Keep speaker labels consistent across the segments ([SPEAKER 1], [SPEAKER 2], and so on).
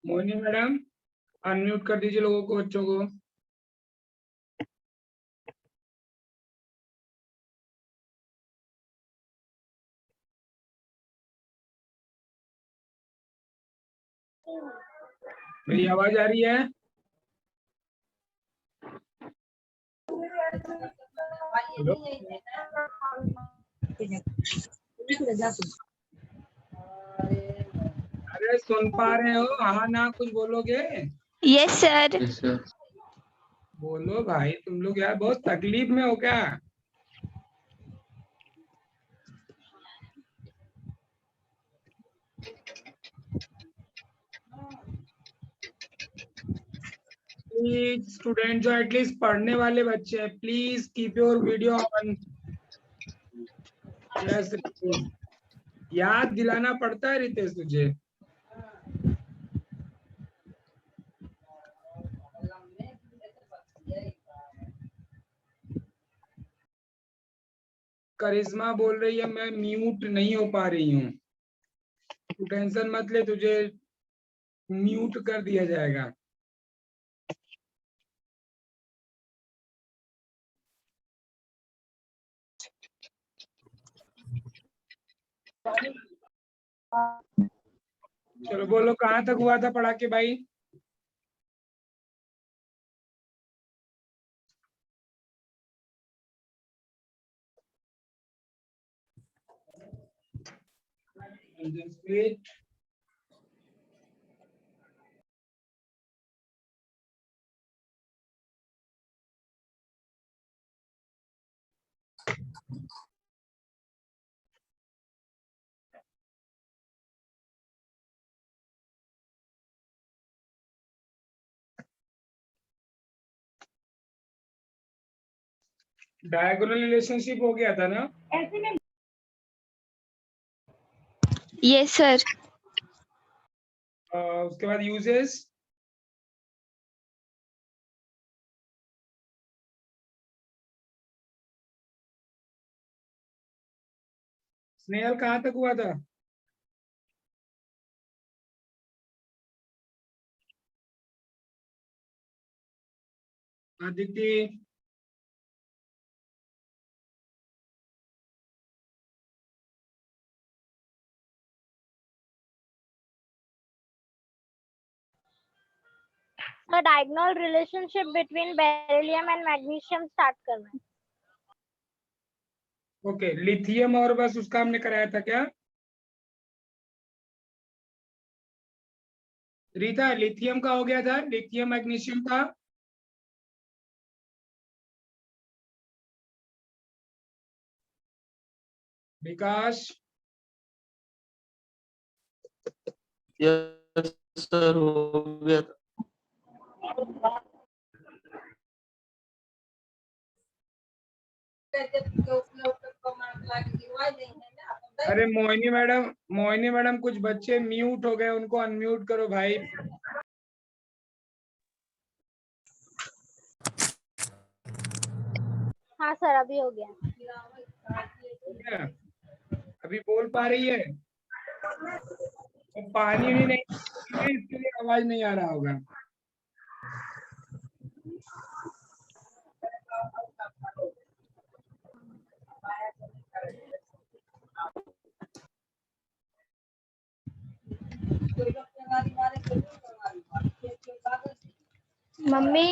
[SPEAKER 1] Mohini madam unmute कर दीजिए लोगों को, बच्चों को। मेरी आवाज आ रही है? हेलो? अरे सुन पा रहे हो? हाँ ना कुछ बोलोगे?
[SPEAKER 2] Yes sir.
[SPEAKER 1] बोलो भाई, तुम लोग यार बहुत तकलीफ में हो क्या? प्लीज स्टूडेंट जो एटलीस्ट पढ़ने वाले बच्चे हैं, please keep your video on. Yes, याद दिलाना पड़ता है रितेश तुझे। करिश्मा बोल रही है मैं म्यूट नहीं हो पा रही हूँ। तू टेंशन मत ले, तुझे म्यूट कर दिया जाएगा। चलो बोलो, कहाँ तक हुआ था पढ़ा के भाई? Just wait. डायगोनल रिलेशनशिप हो गया था ना?
[SPEAKER 2] Yes sir.
[SPEAKER 1] उसके बाद यूजेस। स्नेहल कहाँ तक हुआ था? Aditya.
[SPEAKER 3] The diagonal relationship between beryllium and magnesium start करना है।
[SPEAKER 1] ओके, लिथियम और बस उसका हमने कराया था क्या? रीता, लिथियम का हो गया था, लिथियम मैग्नीशियम का। विकास।
[SPEAKER 4] यस सर, हो गया था।
[SPEAKER 1] अरे मोहिनी मैडम कुछ बच्चे म्यूट हो गए, उनको अनम्यूट करो भाई।
[SPEAKER 3] हाँ सर, अभी हो गया।
[SPEAKER 1] अभी बोल पा रही है? पानी भी नहीं, इसके लिए आवाज नहीं आ रहा होगा।
[SPEAKER 3] मम्मी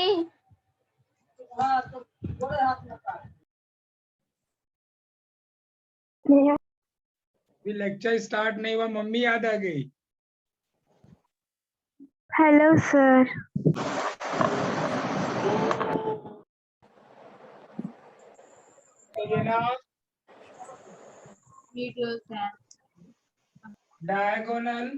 [SPEAKER 1] अभी लेक्चर स्टार्ट नहीं हुआ, मम्मी याद आ गई।
[SPEAKER 2] Hello sir.
[SPEAKER 1] ये ना डायगोनल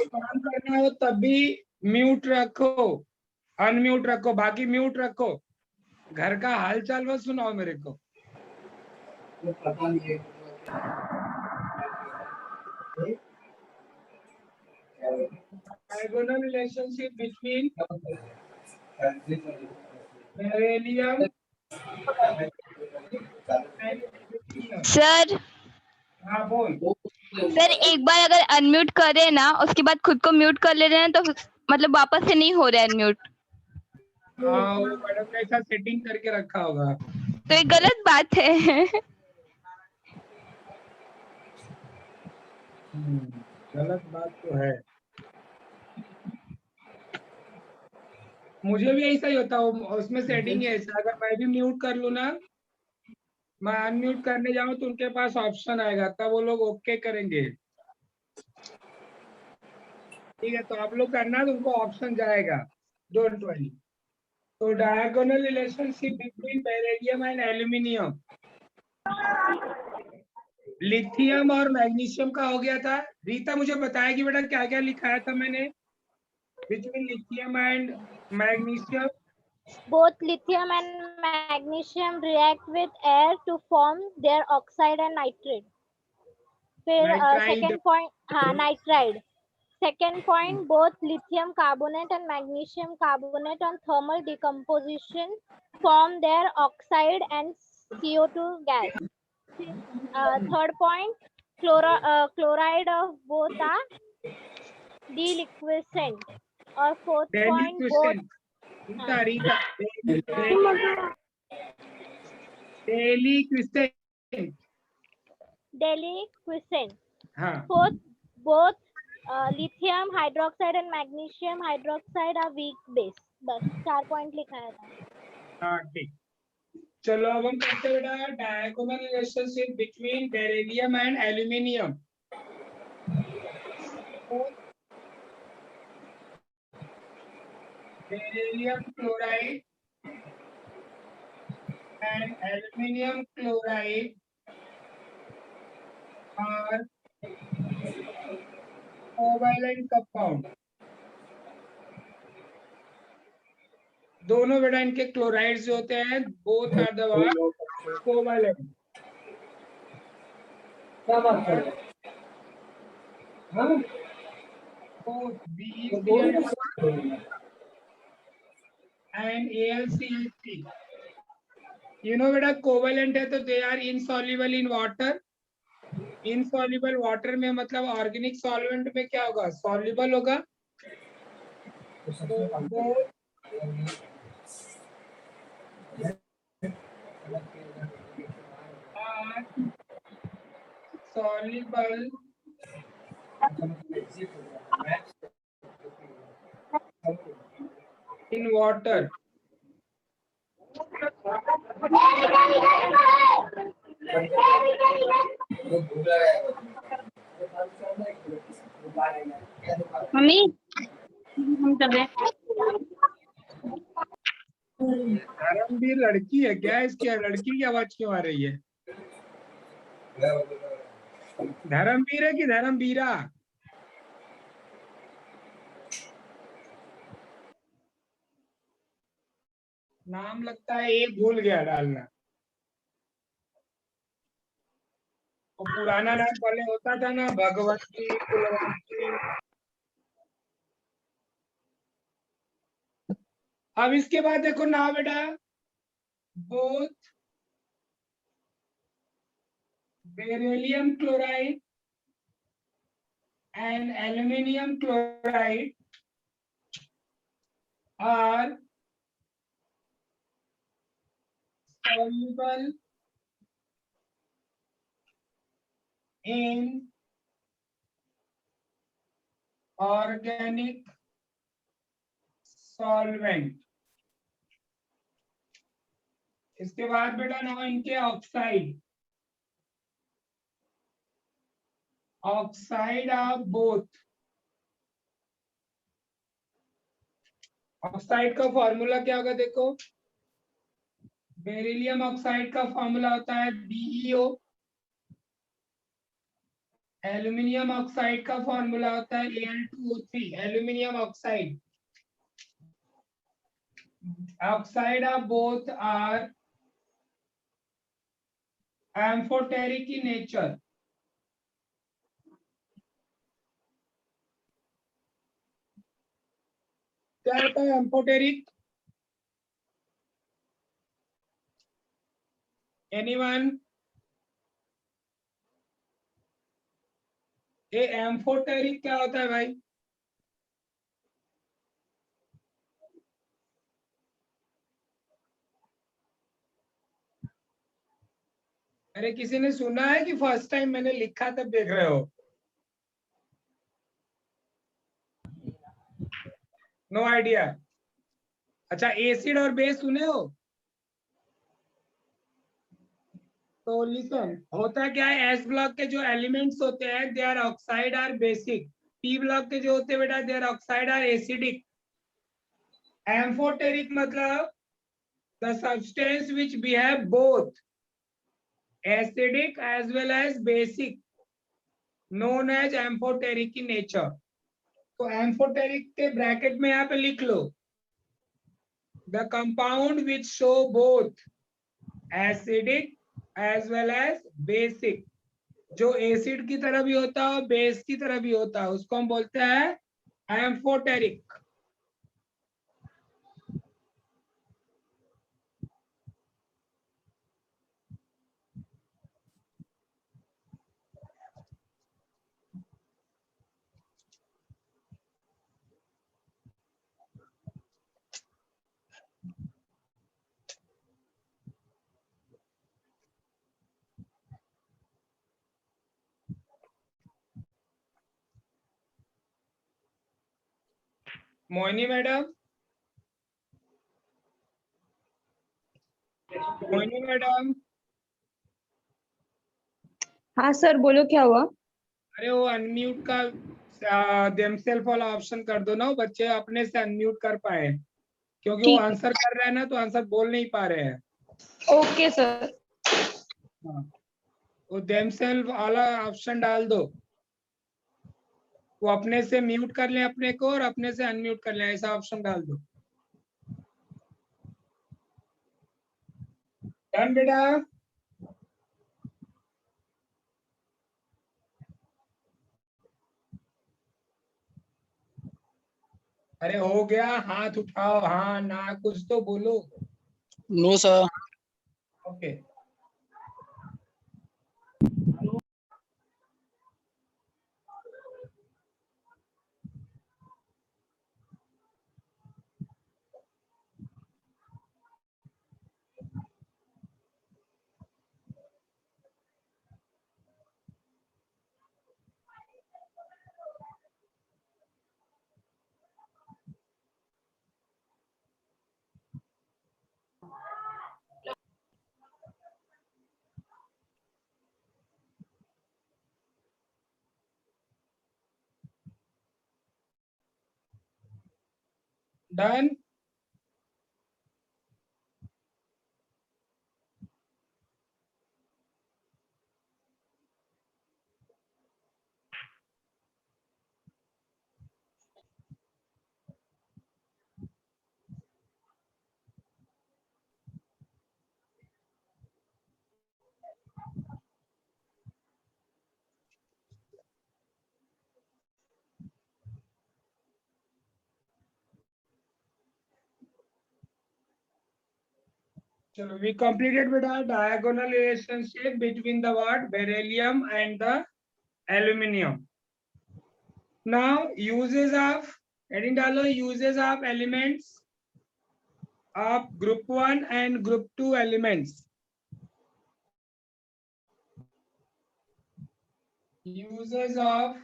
[SPEAKER 1] काम करना हो तभी म्यूट रखो, अनम्यूट रखो, बाकी म्यूट रखो। घर का हालचाल बस सुनाओ मेरे को। Diagonal relationship between beryllium
[SPEAKER 2] sir
[SPEAKER 1] हाँ बोल।
[SPEAKER 2] सर एक बार अगर अनम्यूट करे ना उसके बाद खुद को म्यूट कर ले रहे हैं तो मतलब वापस से नहीं हो रहा है अनम्यूट,
[SPEAKER 1] हाँ वो मैडम ने ऐसा सेटिंग करके रखा होगा।
[SPEAKER 2] तो ये गलत बात है।
[SPEAKER 1] गलत बात तो है। मुझे भी ऐसा ही होता है, उसमें सेटिंग है ऐसा, अगर मैं भी म्यूट कर लूँ ना, मैं अनम्यूट करने जाऊँ तो उनके पास ऑप्शन आएगा, तब वो लोग ओके करेंगे। ठीक है, तो आप लोग करना तो उनको ऑप्शन जाएगा, डोंट वरी। तो diagonal relationship between beryllium and aluminium, lithium और मैग्नीशियम का हो गया था। रीता मुझे बताएगी बेटा क्या क्या लिखाया था मैंने between lithium and magnesium.
[SPEAKER 3] Both lithium and magnesium react with air to form their oxide and nitrate. फिर
[SPEAKER 1] नाइट्राइड।
[SPEAKER 3] second point, हाँ nitride. Second point, both lithium carbonate and magnesium carbonate on thermal decomposition form their oxide and CO2 gas. Third point, chloride of both are deliquescent. और fourth point, both
[SPEAKER 1] रीता रीता deliquescent.
[SPEAKER 3] deliquescent.
[SPEAKER 1] हाँ
[SPEAKER 3] Fourth, both lithium hydroxide and magnesium hydroxide are weak base. बस 4 point लिखा था।
[SPEAKER 1] हाँ ठीक। चलो अब हम करते हैं बेटा diagonal relationship between beryllium and aluminium. Beryllium chloride and aluminium chloride are covalent compound। दोनों बेटा इनके क्लोराइड्स जो होते हैं बोथ आर द कोवैलेंट। क्या बात कर रहे हैं? both BeCl2 and AlCl3, you know बेटा कोवैलेंट है तो they are insoluble in water. Insoluble water में मतलब ऑर्गेनिक सॉल्वेंट में क्या होगा, सॉल्युबल होगा। soluble in water।
[SPEAKER 2] मम्मी हम कर रहे हैं।
[SPEAKER 1] धर्मवीर लड़की है क्या, इसकी लड़की की आवाज क्यों आ रही है? धर्मवीर है कि धर्मवीरा? नाम लगता है एक भूल गया डालना। वो पुराना नाम पहले होता था ना, भगवती कुलवंती। अब इसके बाद देखो ना बेटा, both beryllium chloride and aluminium chloride are soluble in organic solvent। इसके बाद बेटा ना इनके oxide, oxide of both. Oxide का फॉर्मूला क्या होगा देखो, बेरिलियम ऑक्साइड का फॉर्मूला होता है BeO। एल्यूमिनियम ऑक्साइड का फॉर्मूला होता है Al2O3, aluminium oxide. Oxide of both are amphoteric in nature। क्या होता है एम्फोटेरिक? एनीवन? ये एम्फोटेरिक क्या होता है भाई? अरे किसी ने सुना है कि फर्स्ट टाइम मैंने लिखा तब देख रहे हो? No idea. अच्छा, एसिड और बेस सुने हो? तो लिसन, होता क्या है, एस ब्लॉक के जो एलिमेंट्स होते हैं they are oxide are basic, P block के जो होते हैं बेटा they are oxide are acidic. Amphoteric मतलब the substance which behave both acidic as well as basic known as amphoteric in nature। तो एम्फोटेरिक के ब्रैकेट में यहाँ पे लिख लो the compound which show both acidic as well as basic. जो acid की तरह भी होता है बेस की तरह भी होता है उसको हम बोलते हैं amphoteric. Mohini madam, Mohini madam.
[SPEAKER 5] हाँ सर, बोलो क्या हुआ?
[SPEAKER 1] अरे वो अनम्यूट का देमसेल्फ वाला ऑप्शन कर दो ना, वो बच्चे अपने से अनम्यूट कर पाए, क्योंकि वो
[SPEAKER 5] ठीक।
[SPEAKER 1] आंसर कर रहे हैं ना तो आंसर बोल नहीं पा रहे हैं।
[SPEAKER 5] Okay sir.
[SPEAKER 1] हाँ, वो देमसेल्फ वाला ऑप्शन डाल दो, वो अपने से म्यूट कर लें अपने को और अपने से अनम्यूट कर लें, ऐसा ऑप्शन डाल दो। डन बेटा? अरे हो गया, हाथ उठाओ, हाँ ना कुछ तो बोलो।
[SPEAKER 4] No sir.
[SPEAKER 1] ओके। डन? चलो, we completed with our diagonal relationship between the what beryllium and the aluminium. Now uses of heading डालो, uses of elements of group 1 and group 2 elements। Uses of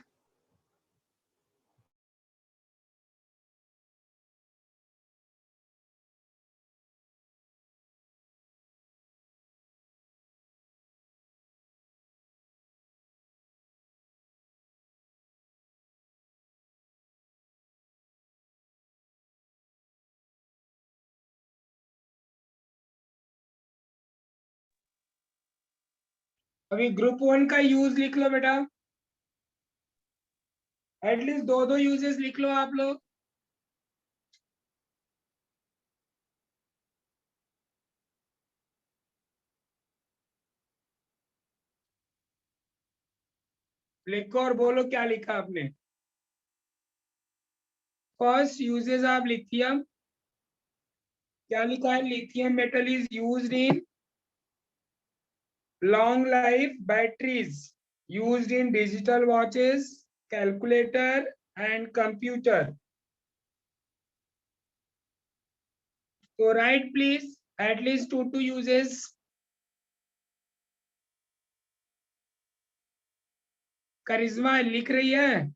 [SPEAKER 1] अभी group 1 का use लिख लो बेटा, at least दो दो uses लिख लो आप लोग। लिखो और बोलो क्या लिखा आपने। फर्स्ट, यूजेस ऑफ लिथियम, क्या लिखा है? Lithium metal is used in long life batteries used in digital watches, calculator and computer. So write please at least two uses. करिश्मा लिख रही है?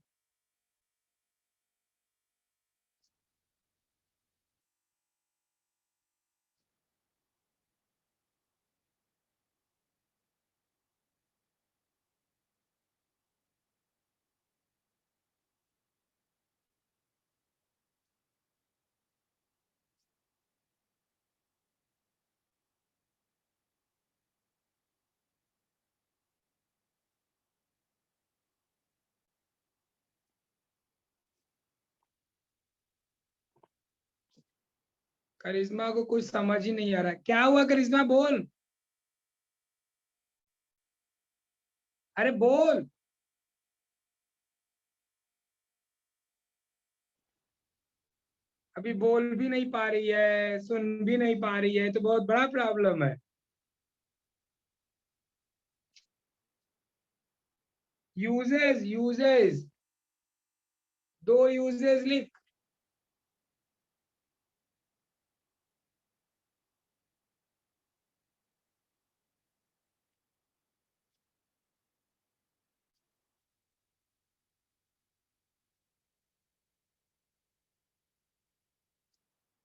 [SPEAKER 1] करिश्मा को कुछ समझ ही नहीं आ रहा। क्या हुआ करिश्मा, बोल, अरे बोल। अभी बोल भी नहीं पा रही है, सुन भी नहीं पा रही है, तो बहुत बड़ा प्रॉब्लम है। यूजेस, यूजेस, दो यूजेस लिख।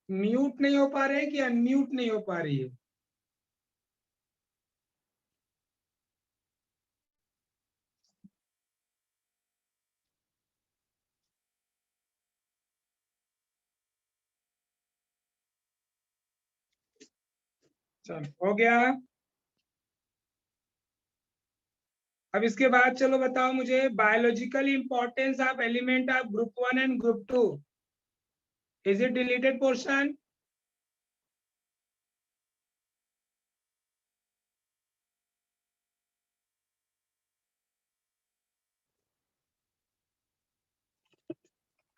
[SPEAKER 1] म्यूट नहीं हो पा रहे कि अनम्यूट नहीं हो पा रही है? चल हो गया। अब इसके बाद चलो बताओ मुझे biological importance of element of group 1 and group 2। Is it deleted portion?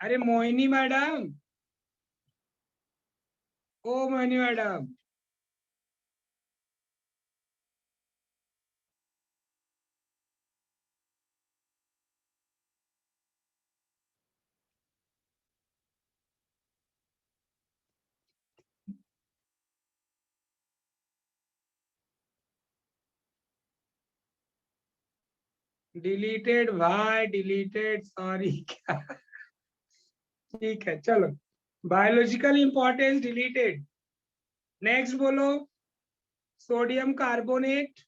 [SPEAKER 1] अरे मोहिनी मैडम, ओ मोहिनी मैडम, डिलीटेड भाई, डिलीटेड, सॉरी क्या। ठीक है चलो, बायोलॉजिकल इंपॉर्टेंस डिलीटेड। नेक्स्ट बोलो, सोडियम कार्बोनेट।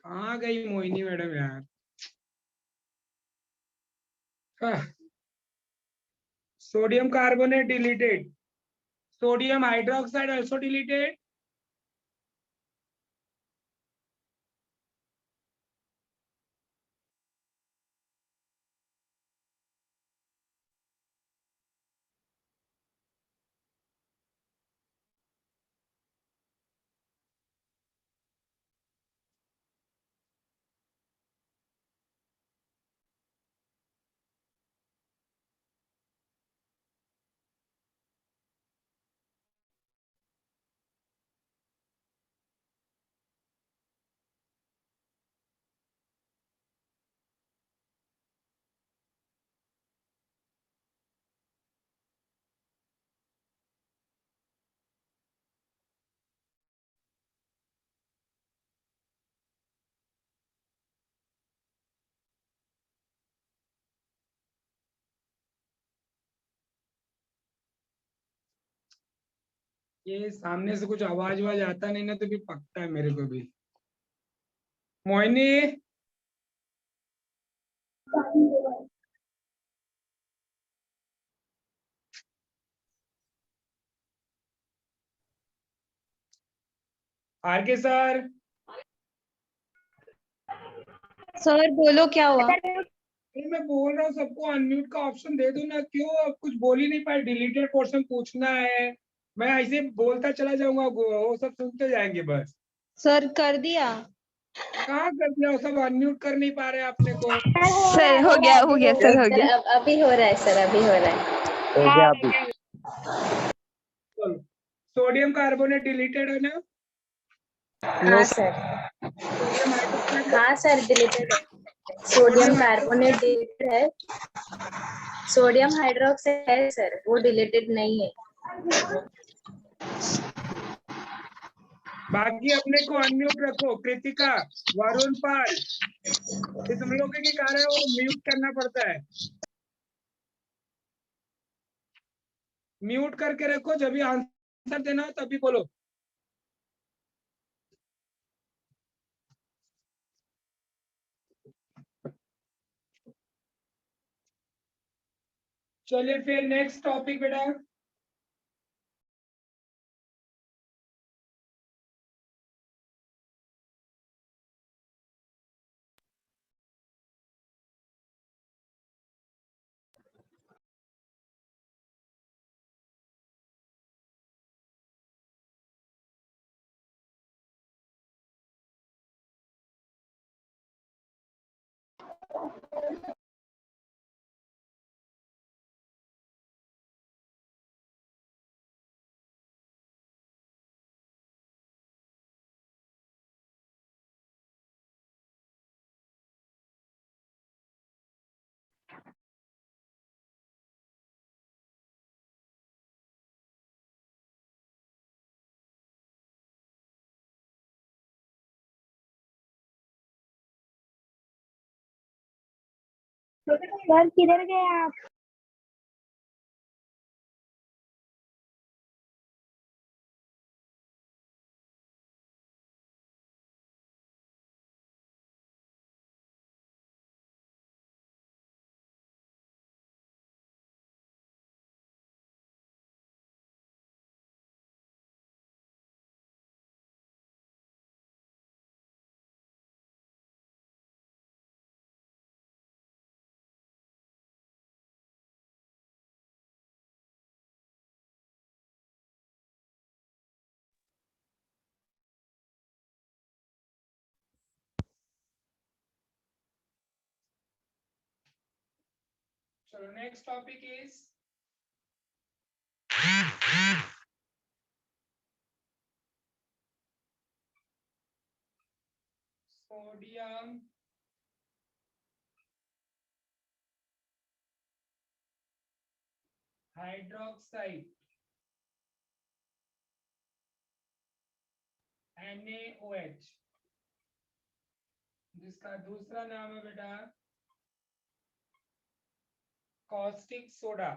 [SPEAKER 1] कहाँ गई मोहिनी मैडम यार? Sodium carbonate deleted, sodium hydroxide also deleted. ये सामने से कुछ आवाज वाज आता नहीं ना, तो भी पकता है मेरे को भी। मोहिनी, आर के सर,
[SPEAKER 5] सर बोलो क्या हुआ?
[SPEAKER 1] नहीं, मैं बोल रहा हूँ सबको अनम्यूट का ऑप्शन दे दो ना, क्यों अब कुछ बोल ही नहीं पाए, डिलीटेड पोर्शन पूछना है, मैं ऐसे बोलता चला जाऊंगा, वो सब सुनते जाएंगे बस।
[SPEAKER 5] सर कर दिया।
[SPEAKER 1] कहाँ कर दिया, वो सब अनम्यूट कर नहीं पा रहे अपने को।
[SPEAKER 2] सर हो गया सर हो गया।
[SPEAKER 6] अब अभी हो रहा है सर, अभी हो रहा है।
[SPEAKER 7] हो गया अभी।
[SPEAKER 1] चलो, सोडियम कार्बोनेट डिलीटेड है ना?
[SPEAKER 6] हाँ सर,
[SPEAKER 1] सोडियम हाइड्रोक्साइड,
[SPEAKER 6] हाँ सर डिलीटेड है। सोडियम कार्बोनेट डिलीटेड है, सोडियम हाइड्रोक्साइड है सर, वो डिलीटेड नहीं है।
[SPEAKER 1] बाकी अपने को अनम्यूट रखो, कृतिका, वरुण पाल, ये तुम लोग के कारण है, वो म्यूट करना पड़ता है, म्यूट करके रखो, जब भी आंसर देना हो तभी बोलो। चलिए फिर नेक्स्ट टॉपिक बेटा।
[SPEAKER 3] सर किधर गए आप?
[SPEAKER 1] चलो next topic is sodium hydroxide NaOH, जिसका दूसरा नाम है बेटा कॉस्टिक सोडा।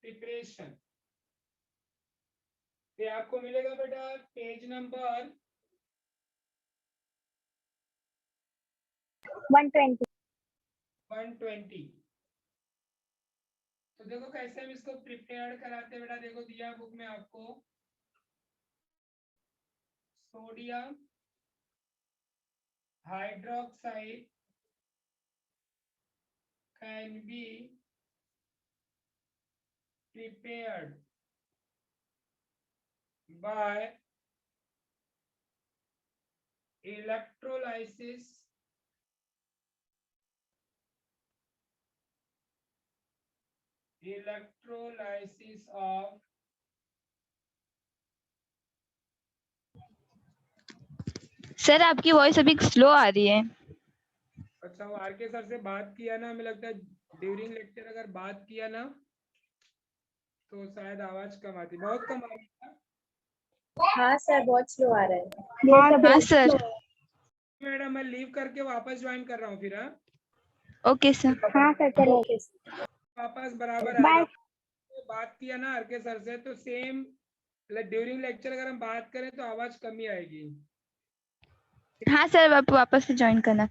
[SPEAKER 1] प्रिपरेशन ये आपको मिलेगा बेटा पेज नंबर
[SPEAKER 3] 120।
[SPEAKER 1] 120। तो देखो कैसे हम इसको प्रिपेयर कराते हैं बेटा, देखो दिया बुक में आपको, sodium hydroxide can be prepared by electrolysis of
[SPEAKER 2] sir आपकी वॉइस अभी स्लो आ रही है।
[SPEAKER 1] अच्छा, वो आर के सर से बात किया ना, हमें लगता है ड्यूरिंग लेक्चर अगर बात किया ना तो शायद आवाज कम आती, बहुत कम आ रही है।
[SPEAKER 6] हाँ सर, बहुत स्लो आ रहा है।
[SPEAKER 2] हाँ सर।
[SPEAKER 1] मैडम मैं लीव करके वापस ज्वाइन कर रहा हूँ फिर। हाँ
[SPEAKER 2] ओके सर।
[SPEAKER 3] हाँ सर चलो।
[SPEAKER 1] वापस बराबर आ
[SPEAKER 3] बाय।
[SPEAKER 1] जाओ। बात किया ना आर के सर से तो सेम मतलब ड्यूरिंग लेक्चर अगर हम बात करें तो आवाज कमी आएगी।
[SPEAKER 2] हाँ सर, आप वापस से ज्वाइन करना।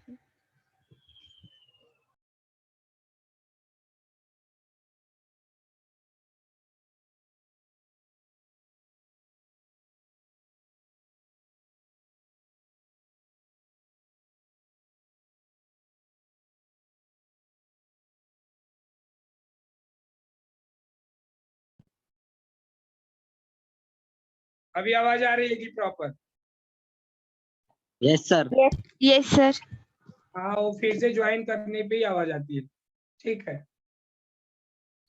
[SPEAKER 1] अभी आवाज आ रही है proper?
[SPEAKER 4] Yes sir.
[SPEAKER 2] Yes sir.
[SPEAKER 1] हाँ, वो फिर से ज्वाइन करने पे ही आवाज आती है। ठीक है।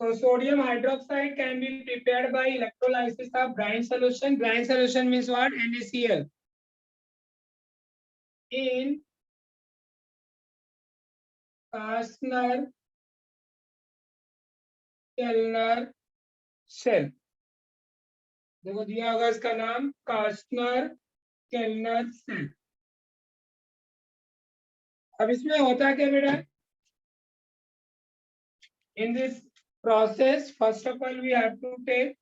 [SPEAKER 1] तो sodium hydroxide can be prepared by electrolysis of brine solution. Brine solution means what? NaCl. In Kastner Kellner cell. देखो दिया होगा इसका नाम, कास्टनर केल्नर सेल. अब इसमें होता क्या बेटा? In this process, first of all, we have to take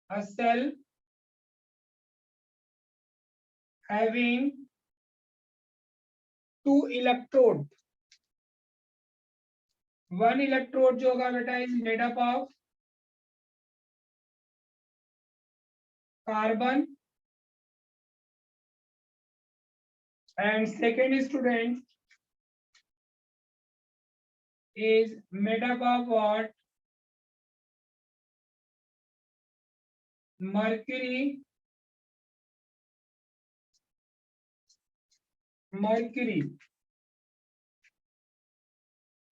[SPEAKER 1] a cell having two electrode. One electrode जो होगा बेटा is made up of carbon, and second student is made up of what? Mercury.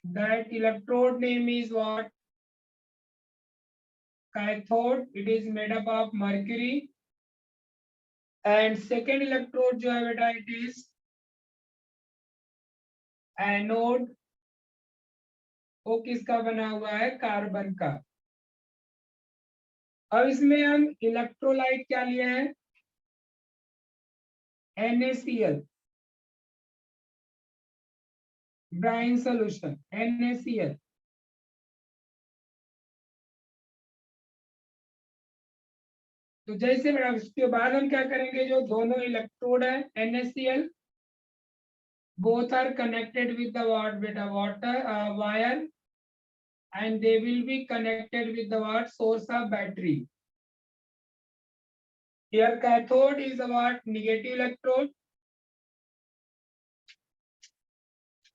[SPEAKER 1] That electrode name is what? Cathode. It is made up of mercury. And second electrode जो है बेटा, it is anode. वो किसका बना हुआ है? Carbon का. अब इसमें हम इलेक्ट्रोलाइट क्या लिए हैं? NaCl. Brine solution NaCl. तो जैसे उसके बाद हम क्या करेंगे, जो दोनों इलेक्ट्रोड है NaCl, both are connected with the what beta? Water wire, and they will be connected with the what? Source of battery. Here cathode is the what? Negative electrode,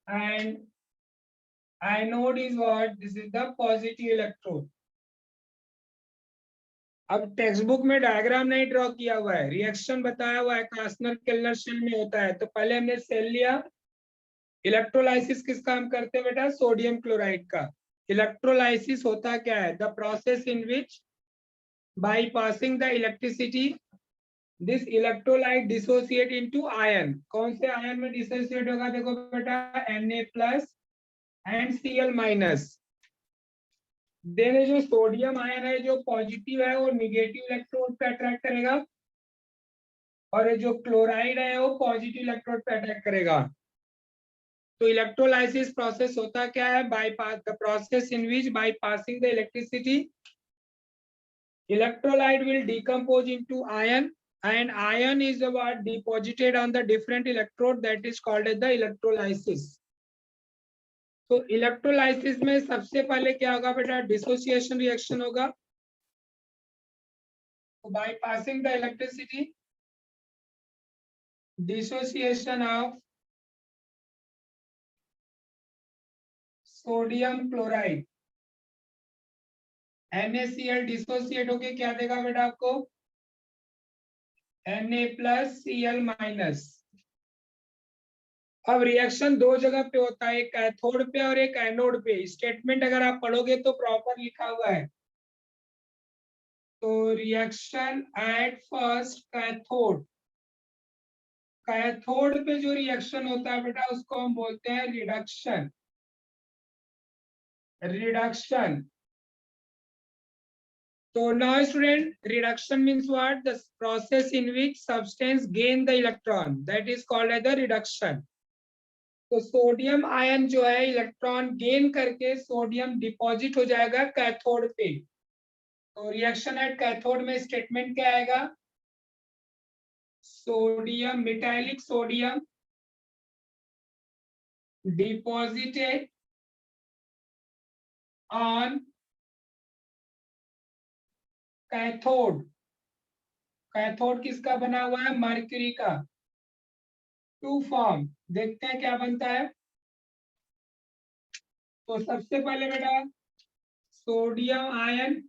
[SPEAKER 1] and anode is what? This is the positive electrode. अब text book में diagram नहीं draw किया हुआ है, reaction बताया हुआ है कास्टनर केल्नर cell में होता है. तो पहले हमने सेल लिया. इलेक्ट्रोलाइसिस किसका हम करते हैं बेटा? सोडियम क्लोराइड का. इलेक्ट्रोलाइसिस होता क्या है? The process in which by passing the electricity this electrolyte dissociate into ion. कौन से आयन में डिसोसिएट होगा? देखो बेटा, Na+ एंड Cl-. देन जो सोडियम आयन है जो पॉजिटिव है वो निगेटिव इलेक्ट्रोड पे अट्रैक्ट करेगा, और ये जो क्लोराइड है वो पॉजिटिव इलेक्ट्रोड पे अटैक करेगा. तो इलेक्ट्रोलाइसिस प्रोसेस होता क्या है? Bypass the process in which by passing the electricity electrolyte will decompose into ion, and ion is what? Deposited on the different electrode. That is called as the electrolysis. तो electrolysis में सबसे पहले क्या होगा बेटा? डिसोसिएशन रिएक्शन होगा. By passing the electricity, dissociation of sodium chloride NaCl dissociate होके क्या देगा बेटा आपको? Na+Cl-. अब रिएक्शन दो जगह पे होता है, एक कैथोड पे और एक एनोड पे. स्टेटमेंट अगर आप पढ़ोगे तो प्रॉपर लिखा हुआ है. तो reaction at first cathode. Cathode पे जो रिएक्शन होता है बेटा उसको हम बोलते हैं reduction. So now student, reduction means what? The process in which substance gain the electron, that is called as the reduction. तो सोडियम आयन जो है इलेक्ट्रॉन गेन करके सोडियम डिपॉजिट हो जाएगा कैथोड पे. तो रिएक्शन एट कैथोड में statement क्या आएगा? Sodium, metallic sodium deposited on cathode. Cathode किसका बना हुआ है? मर्क्यूरी का। टू फॉर्म, देखते हैं क्या बनता है। तो सबसे पहले बेटा sodium ion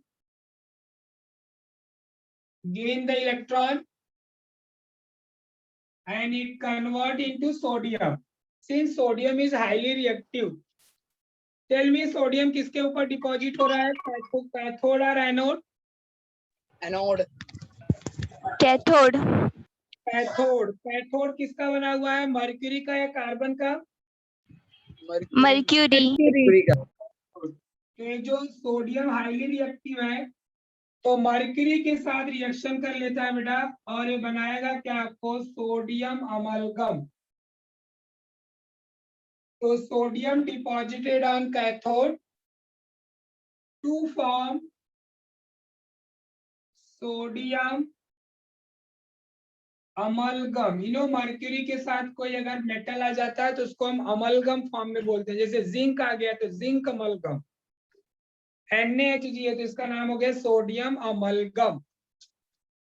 [SPEAKER 1] gain the electron and it convert into sodium. Since sodium is highly reactive, tell me sodium किसके ऊपर डिपॉजिट हो रहा है? कैथोड और anode?
[SPEAKER 7] Anode.
[SPEAKER 2] Cathode.
[SPEAKER 1] Cathode. Cathode किसका बना हुआ है? मर्क्यूरी का या कार्बन का?
[SPEAKER 2] मर्क्यूरी।
[SPEAKER 1] तो ये जो सोडियम हाईली रिएक्टिव है तो मर्क्यूरी के साथ रिएक्शन कर लेता है बेटा और ये बनाएगा क्या आपको? Sodium amalgam. तो sodium deposited on cathode to form sodium amalgam. Mercury के साथ कोई अगर मेटल आ जाता है तो उसको हम अमलगम फॉर्म में बोलते हैं। जैसे जिंक आ गया तो जिंक अमलगम, NaHG है तो इसका नाम हो गया sodium amalgam.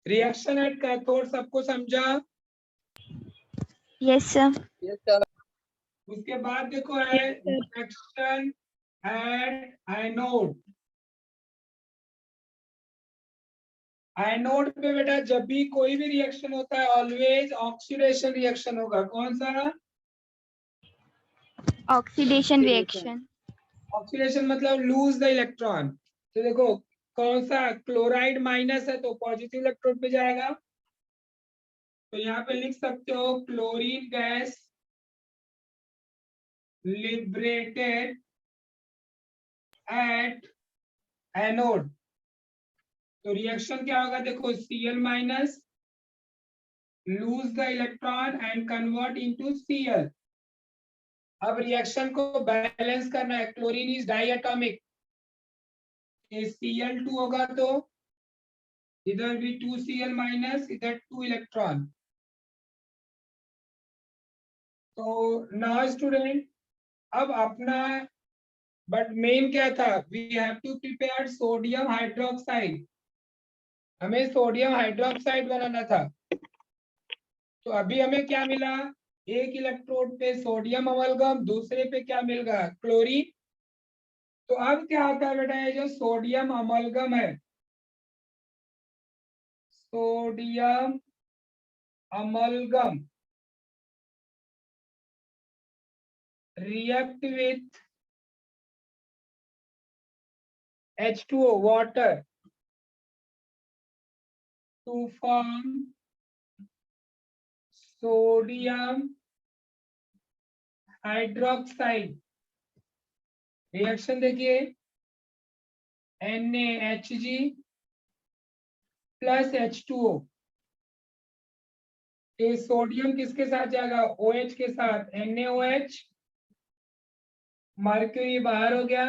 [SPEAKER 1] Reaction at cathode सबको समझा?
[SPEAKER 2] Yes sir.
[SPEAKER 1] उसके बाद देखो है रिएक्शन एट एनोड। एनोड पे बेटा जब भी कोई भी रिएक्शन होता है ऑलवेज ऑक्सीडेशन रिएक्शन होगा। कौन सा?
[SPEAKER 2] Oxidation reaction.
[SPEAKER 1] ऑक्सीडेशन मतलब लूज द इलेक्ट्रॉन। तो देखो कौन सा? क्लोराइड माइनस है तो पॉजिटिव इलेक्ट्रोड पे जाएगा। तो यहाँ पे लिख सकते हो chlorine gas liberated at anode. तो रिएक्शन क्या होगा? देखो Cl minus lose the electron and convert into Cl। अब रिएक्शन को बैलेंस करना है। Chlorine is die atomic, Cl2 होगा तो इधर भी 2Cl माइनस, इधर 2 इलेक्ट्रॉन। तो नाउ स्टूडेंट अब अपना बट मेन क्या था? We have to prepare sodium hydroxide. हमें सोडियम हाइड्रोक्साइड बनाना था। तो अभी हमें क्या मिला? एक इलेक्ट्रोड पे सोडियम अमलगम, दूसरे पे क्या मिल गया? क्लोरीन। तो अब क्या होता है बेटा? ये जो सोडियम अमलगम है, sodium amalgam react with H2O water to form sodium hydroxide। Reaction देखिए NaHG प्लस H2O। ये सोडियम किसके साथ जाएगा? OH के साथ, NaOH, मर्क्यूरी बाहर हो गया,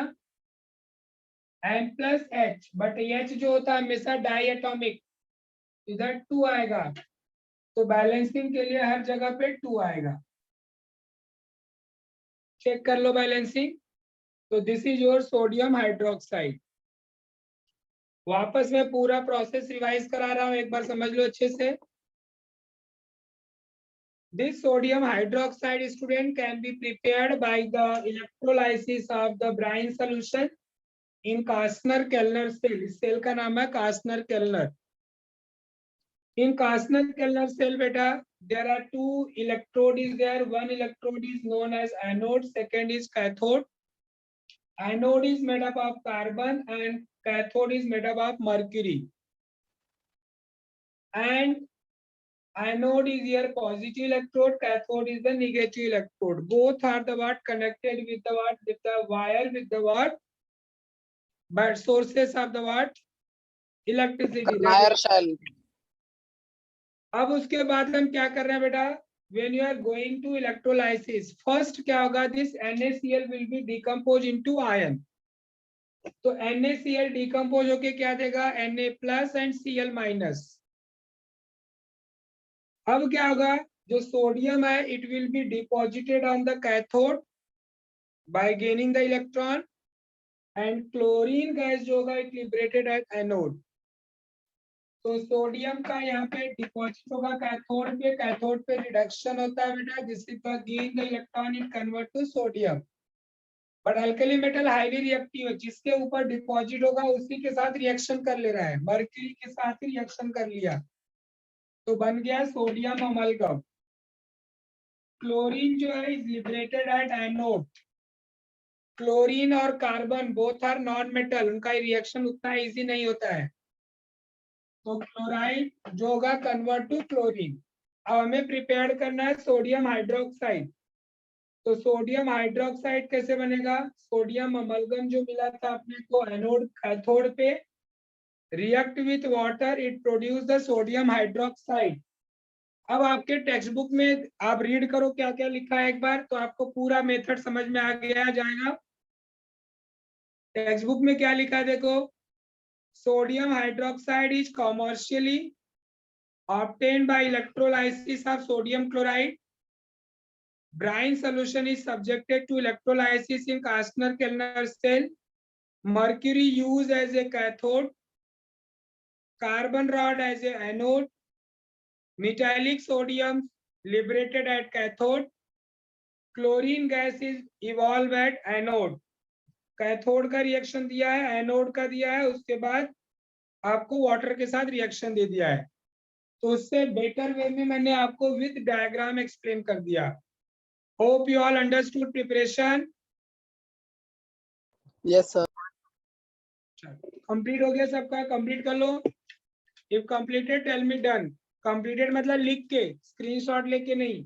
[SPEAKER 1] N plus H। But H जो होता है हमेशा डाई एटॉमिक, इधर 2 आएगा। तो बैलेंसिंग के लिए हर जगह पे 2 आएगा। चेक कर लो बैलेंसिंग। तो this is your sodium hydroxide. वापस मैं पूरा प्रोसेस रिवाइज करा रहा हूं, एक बार समझ लो अच्छे से। This sodium hydroxide student can be prepared by the electrolysis of the brine solution in Kastner-Kellner cell। इस सेल का नाम है Kastner-Kellner। In Kastner-Kellner cell बेटा there are 2 electrode is there। One electrode is known as anode, second is cathode। Anode is made up of carbon and cathode is made up of mercury। And anode is your positive electrode, cathode is the negative electrode। Both are the what? Connected with the what? With the wire with the what? But sources of the what? Electricity।
[SPEAKER 7] Wire shell.
[SPEAKER 1] अब उसके बाद हम क्या कर रहे हैं बेटा? When you are going to electrolysis, first क्या होगा? This NaCl will be decomposed into ion। तो NaCl डिकम्पोज होके क्या देगा, Na+ एंड Cl-। अब क्या होगा, जो सोडियम है it will be deposited on the cathode bye gaining the electron, and chlorine gas जो होगा इट लिबरेटेड एट एनोड। तो सोडियम का यहाँ पे डिपॉजिट होगा कैथोड पे रिडक्शन होता है बेटा, जिससे gain the electron in convert to sodium. But alkali metal highly reactive है, जिसके ऊपर डिपॉजिट होगा उसी के साथ रिएक्शन कर ले रहा है, मर्क्यूरी के साथ ही रिएक्शन कर लिया, तो बन गया सोडियम अमलगम। क्लोरीन जो है is liberated at anode. Chlorine और carbon both are non metal, उनका रिएक्शन उतना इजी नहीं होता है, तो क्लोराइड जो होगा कन्वर्ट टू क्लोरीन। अब हमें प्रिपेयर करना है सोडियम हाइड्रोक्साइड। तो सोडियम हाइड्रोक्साइड कैसे बनेगा, सोडियम अमलगम जो मिला था अपने को एनोड कैथोड पे, react with water, it produce the sodium hydroxide. अब आपके टेक्स्ट बुक में आप रीड करो क्या क्या लिखा है एक बार, तो आपको पूरा मेथड समझ में आ गया जाएगा। टेक्स्ट बुक में क्या लिखा है देखो, sodium hydroxide is commercially obtained by electrolysis of sodium chloride. Brine solution is subjected to electrolysis in Kastner-Kellner cell. Mercury used as a cathode. Carbon rod as a anode. Metallic sodium liberated at cathode. Chlorine gas is evolved at anode. Cathode का reaction दिया है, anode का दिया है, उसके बाद आपको water के साथ रिएक्शन दे दिया है। तो उससे बेटर वे में मैंने आपको विद डायग्राम एक्सप्लेन कर दिया। Hope you all understood preparation.
[SPEAKER 7] Yes, sir.
[SPEAKER 1] Complete हो गया सबका, कंप्लीट कर लो। If completed tell me done. Completed मतलब लिख के, स्क्रीनशॉट लेके नहीं।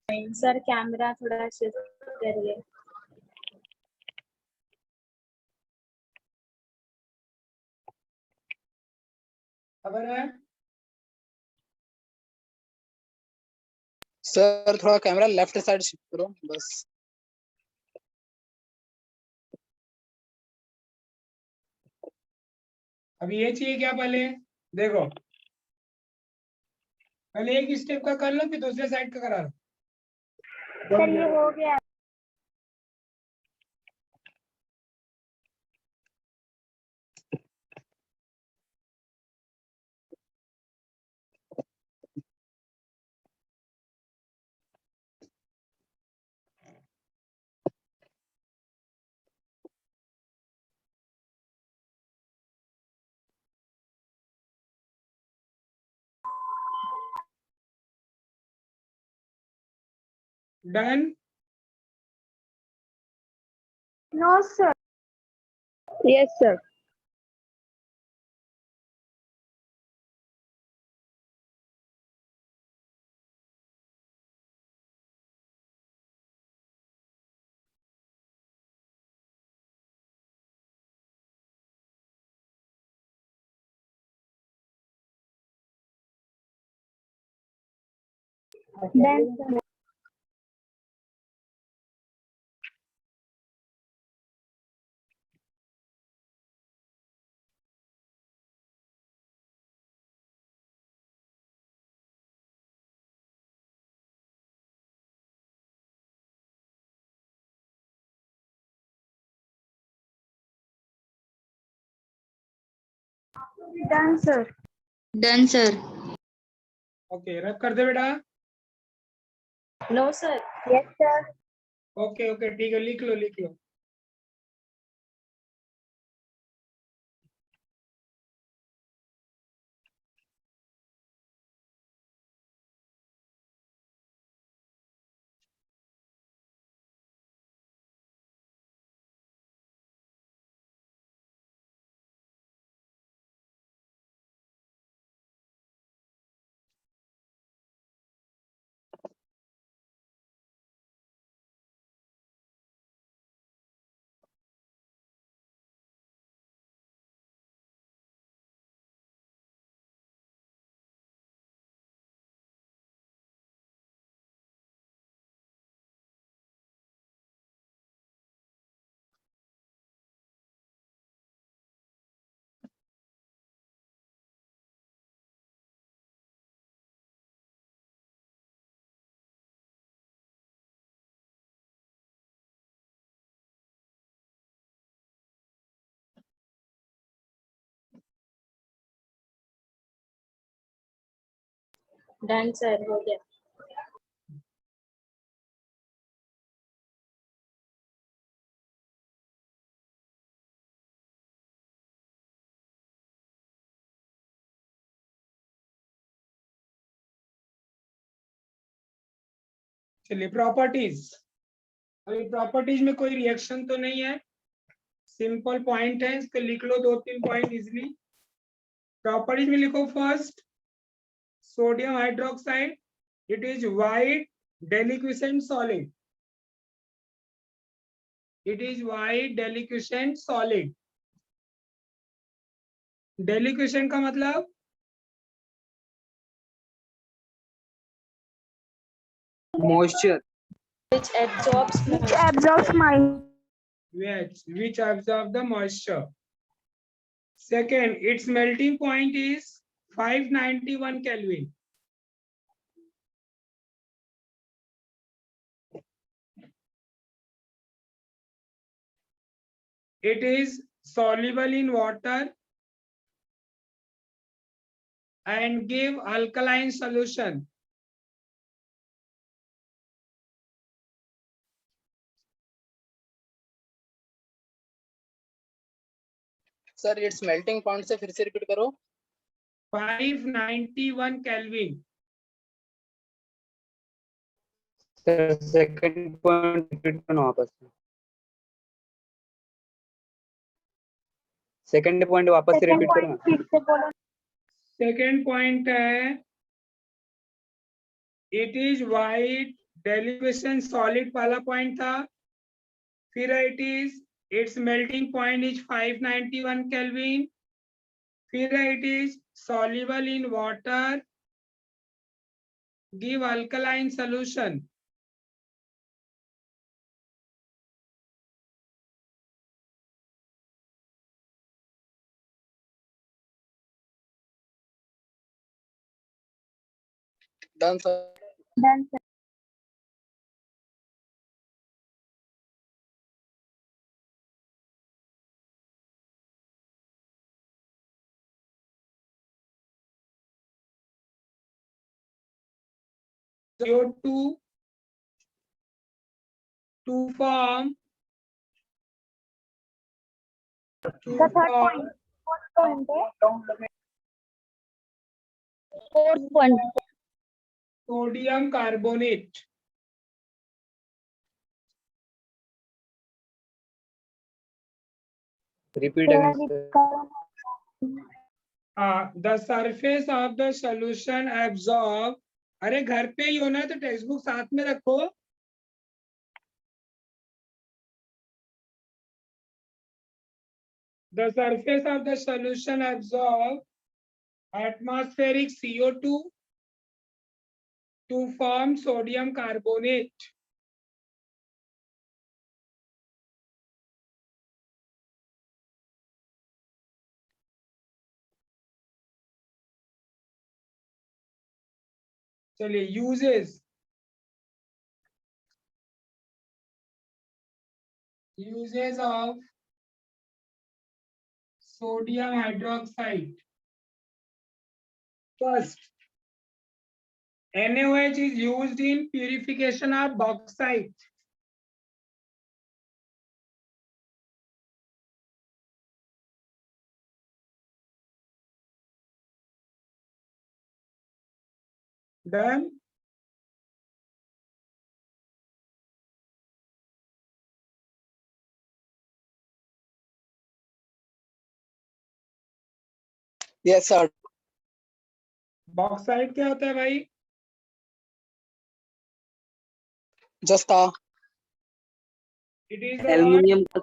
[SPEAKER 6] सर कैमरा थोड़ा शिफ्ट करिए।
[SPEAKER 1] खबर है?
[SPEAKER 7] सर थोड़ा कैमरा लेफ्ट साइड शिफ्ट करो बस।
[SPEAKER 1] अब ये चाहिए क्या, पहले देखो, पहले एक स्टेप का कर लो फिर दूसरे साइड का करा लो।
[SPEAKER 3] सर ये हो गया।
[SPEAKER 1] Done.
[SPEAKER 3] No sir.
[SPEAKER 5] Yes, sir.
[SPEAKER 3] Done, sir.
[SPEAKER 5] Done, sir.
[SPEAKER 6] Done, sir.
[SPEAKER 1] Okay rub कर दे बेटा.
[SPEAKER 6] No, sir.
[SPEAKER 5] Yes, sir.
[SPEAKER 1] Okay okay ठीक है, लिख लो लिख लो.
[SPEAKER 6] Done, sir. हो गया.
[SPEAKER 1] चलिए प्रॉपर्टीज. अभी प्रॉपर्टीज में कोई रिएक्शन तो नहीं है, सिंपल पॉइंट है, इसको लिख लो 2-3 पॉइंट इजिली. प्रॉपर्टीज में लिखो first, sodium hydroxide, it is white deliquescent solid. It is white deliquescent solid. Deliquescent का मतलब
[SPEAKER 7] Moisture.
[SPEAKER 6] Which absorbs
[SPEAKER 5] Which
[SPEAKER 6] moisture.
[SPEAKER 5] absorbs my
[SPEAKER 1] which absorb the moisture. Second, its melting point is 591 Kelvin. It is soluble in water and give alkaline solution.
[SPEAKER 7] Sir, its melting point से फिर से repeat करो.
[SPEAKER 1] 591 Kelvin.
[SPEAKER 7] Sir, second point repeat करना वापस. Second point वापस से
[SPEAKER 5] second
[SPEAKER 7] repeat
[SPEAKER 5] point
[SPEAKER 7] करना.
[SPEAKER 5] फिर से बोलो.
[SPEAKER 1] Second point है, it is white derivation solid वाला point था. फिर it is its melting point is 591 Kelvin. फिर it is soluble in water, give alkaline solution.
[SPEAKER 7] Done, sir.
[SPEAKER 5] Done, sir.
[SPEAKER 1] CO2 to form
[SPEAKER 5] The third point. Fourth point. Fourth point.
[SPEAKER 1] sodium carbonate.
[SPEAKER 7] Repeat again, sir.
[SPEAKER 1] The surface of the solution absorb. अरे घर पे ही होना है तो text book साथ में रखो. The surface of the solution absorb atmospheric CO2 to form sodium carbonate. चलिए uses. Uses of sodium hydroxide. First, NaOH is used in purification of bauxite. Done.
[SPEAKER 8] Yes, sir.
[SPEAKER 1] Bauxite क्या होता है भाई?
[SPEAKER 8] Just
[SPEAKER 1] It is
[SPEAKER 4] aluminium का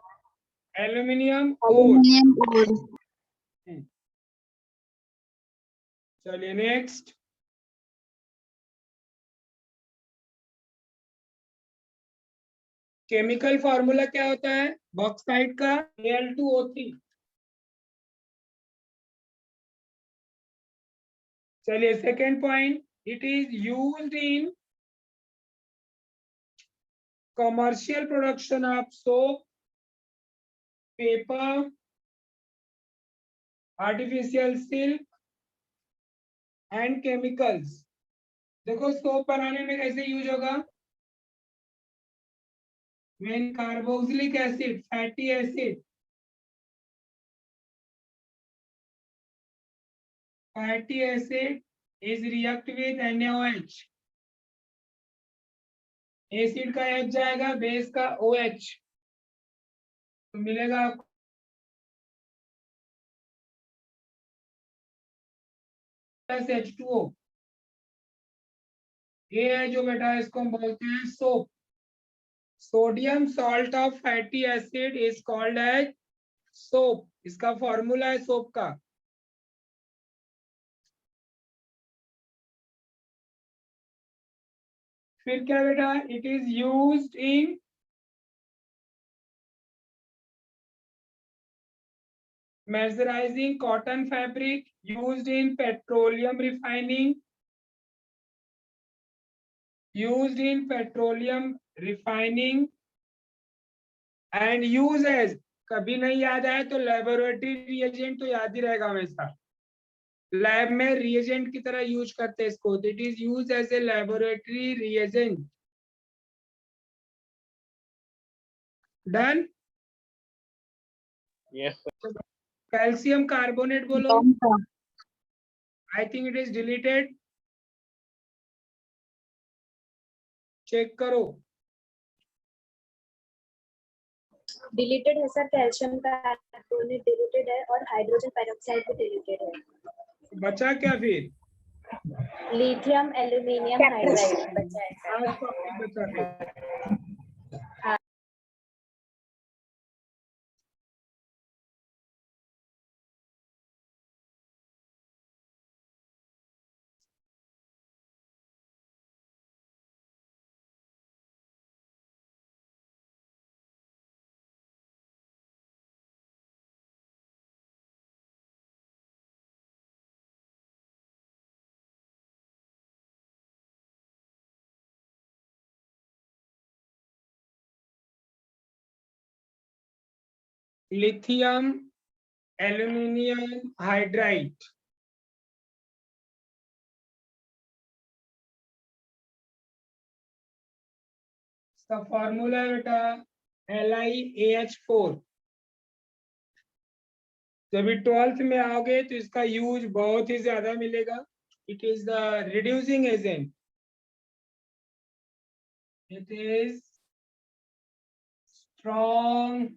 [SPEAKER 1] aluminium ore.
[SPEAKER 5] Aluminium ore.
[SPEAKER 1] चलिए next, chemical formula क्या होता है बॉक्साइट का? Al2O3. चलिए second point, it is used in commercial production of soap, paper, artificial silk and chemicals. देखो सोप बनाने में कैसे यूज होगा? When carboxylic acid, fatty acid, is react with NaOH. Acid का H जाएगा, बेस का OH, तो मिलेगा आपको प्लस H2O. ये है जो बेटा इसको हम बोलते हैं soap. Sodium salt of fatty acid is called as soap. इसका फॉर्मूला है सोप का. फिर क्या बेटा? It is used in mercerizing cotton fabric, used in petroleum refining, and used as, कभी नहीं याद आया तो लेबोरेटरी रिएजेंट तो याद ही रहेगा हमेशा. लैब में रिएजेंट की तरह यूज करते हैं इसको. It is use as a laboratory reagent. Done.
[SPEAKER 7] Yes, sir.
[SPEAKER 1] Calcium carbonate बोलो.
[SPEAKER 5] Done, sir.
[SPEAKER 1] I think it is deleted. Check करो.
[SPEAKER 6] डिलीटेड है सर, कैल्शियम कार्बोनेट डिलीटेड है और हाइड्रोजन पेरोक्साइड भी डिलीटेड है.
[SPEAKER 1] बचा क्या फिर?
[SPEAKER 6] लिथियम एल्यूमिनियम हाइड्राइड बचा है सर.
[SPEAKER 1] आज टॉपिक बचा फिर. Lithium aluminium hydride. इसका फॉर्मूला है बेटा LiAH4. जब 12th में आओगे तो इसका यूज बहुत ही ज्यादा मिलेगा. It is the reducing agent. It is strong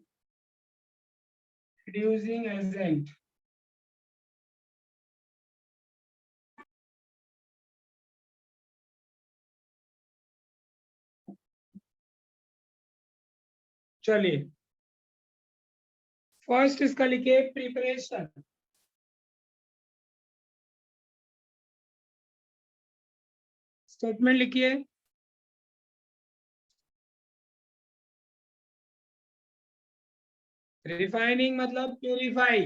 [SPEAKER 1] reducing agent. चलिए फर्स्ट इसका लिखिए प्रिपरेशन. स्टेटमेंट लिखिए. रिफाइनिंग मतलब purify.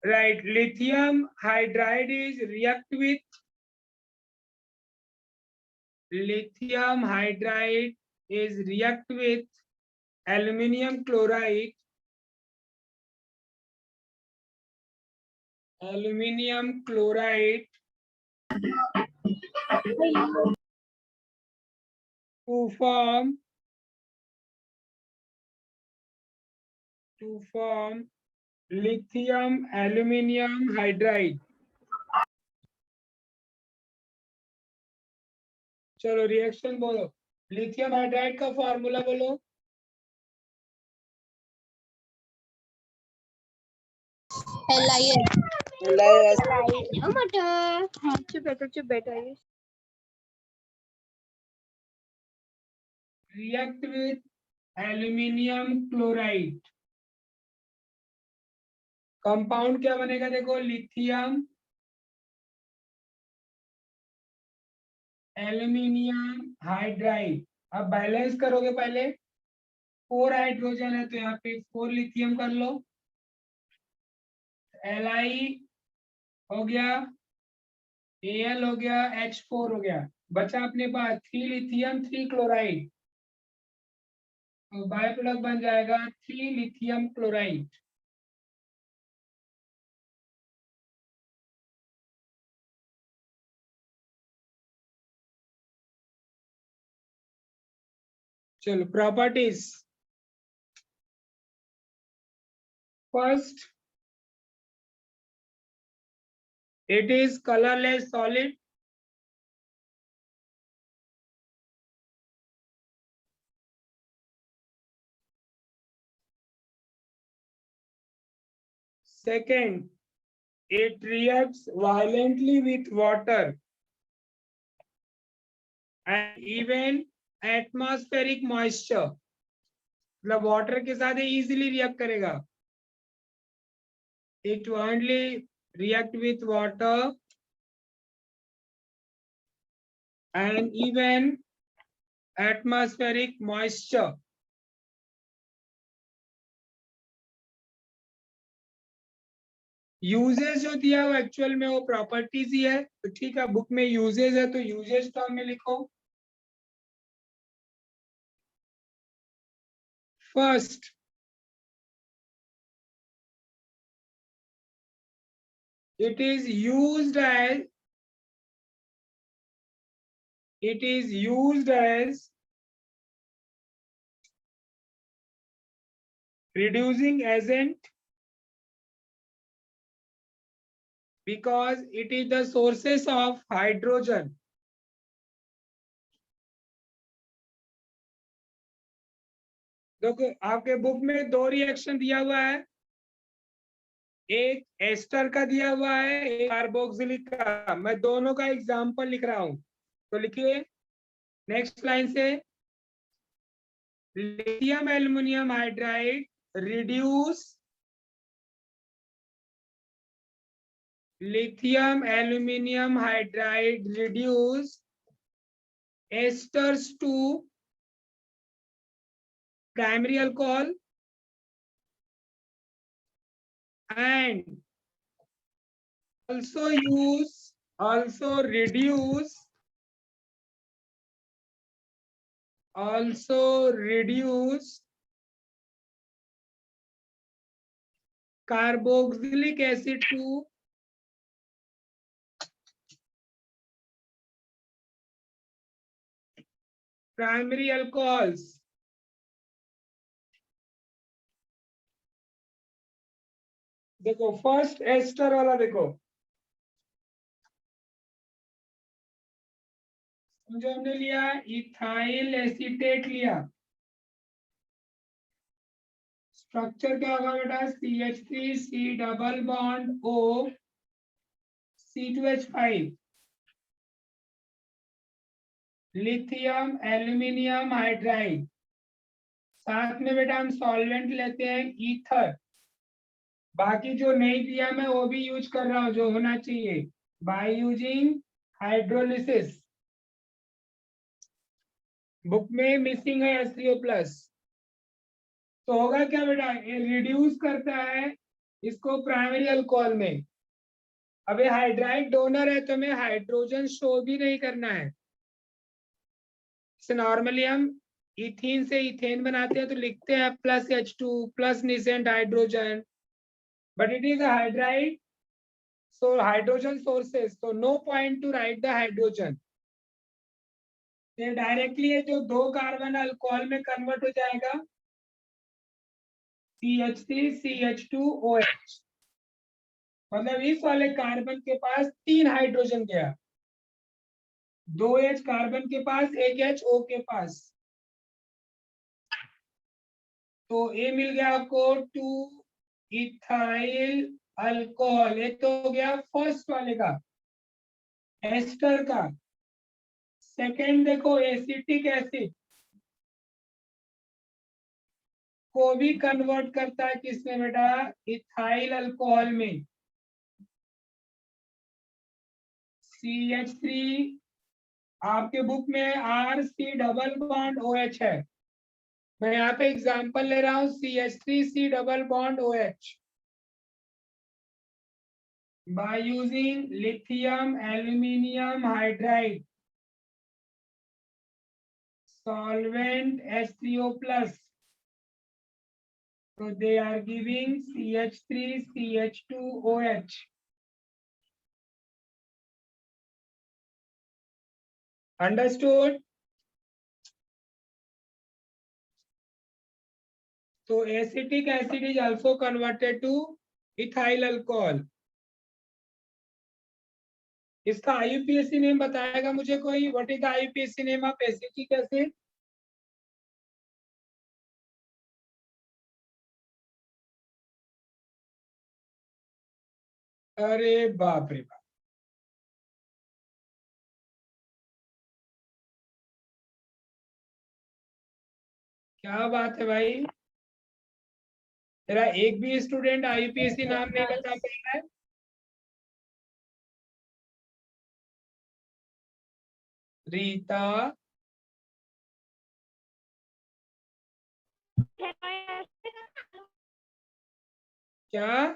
[SPEAKER 1] Right. Lithium hydride is react with aluminum chloride aluminium chloride to form lithium aluminium hydride. चलो reaction बोलो, lithium hydride का formula बोलो।
[SPEAKER 8] LiS.
[SPEAKER 3] चुप बेटा
[SPEAKER 1] React with aluminium chloride. Compound क्या बनेगा देखो, लिथियम एल्यूमिनियम हाइड्राइड। अब बैलेंस करोगे, पहले 4 हाइड्रोजन है तो यहाँ पे 4 लिथियम कर लो, Li हो गया, Al हो गया, H4 हो गया, बचा अपने पास 3 लिथियम 3 क्लोराइड, तो बाय प्रोडक्ट बन जाएगा 3 लिथियम क्लोराइड। चलो properties, first it is colorless solid, second it reacts violently with water and even atmospheric moisture, मतलब वाटर के साथ इजीली रिएक्ट करेगा। it only react with water and even atmospheric moisture. Uses जो दिया वो actual में वो प्रॉपर्टीज ही है, तो ठीक है, बुक में यूजेज है तो यूजेज टर्म में लिखो। First it is used as reducing agent because it is the sources of hydrogen. देखो आपके बुक में 2 रिएक्शन दिया हुआ है, एक एस्टर का दिया हुआ है, एक कार्बोक्सिलिक का। मैं दोनों का एग्जांपल लिख रहा हूं, तो लिखिए नेक्स्ट लाइन से, lithium aluminium hydride reduce esters to primary alcohol and also reduce carboxylic acid to primary alcohols. देखो फर्स्ट एस्टर वाला देखो, जो हमने लिया इथाइल एसीटेट लिया, स्ट्रक्चर क्या होगा बेटा, CH3 C double bond O C2H5, lithium aluminium hydride, साथ में बेटा हम सॉल्वेंट लेते हैं ईथर। बाकी जो नहीं दिया मैं वो भी यूज कर रहा हूं जो होना चाहिए, बाय यूजिंग हाइड्रोलिसिस। बुक में मिसिंग है H3O+, तो होगा क्या बेटा, ये रिड्यूस करता है इसको प्राइमरी अल्कोहल में। अब ये हाइड्राइड डोनर है तो हमें हाइड्रोजन शो भी नहीं करना है। नॉर्मली हम इथीन से इथेन बनाते हैं तो लिखते हैं +H2 plus nascent hydrogen, but it is a hydride So hydrogen sources, so no point to write the hydrogen. ये डायरेक्टली है जो 2 कार्बन अल्कोहल में कन्वर्ट हो जाएगा CH3 CH2OH। मतलब इस वाले कार्बन के पास 3 हाइड्रोजन गया, 2H कार्बन के पास, 1 HO के पास। तो ये मिल गया आपको 2 इथाइल अल्कोहल। ये तो हो गया फर्स्ट वाले का, एस्टर का। सेकेंड देखो एसिटिक एसिड को भी कन्वर्ट करता है किसमें बेटा, इथाइल अल्कोहल में। CH3 आपके बुक में RC डबल बॉन्ड OH है, मैं यहाँ पे एग्जांपल ले रहा हूँ CH3C double bond OH। by using lithium aluminium hydride solvent H3O plus, so they are giving CH3 CH2OH। Understood? So acetic acid is also converted to ethyl alcohol। इसका IUPAC name बताएगा मुझे कोई? What is the IUPAC name of acetic acid? अरे बाप रे बाप, क्या बात है भाई, तेरा एक भी स्टूडेंट IUPAC नाम नहीं बता पा रहा है। रीता, क्या?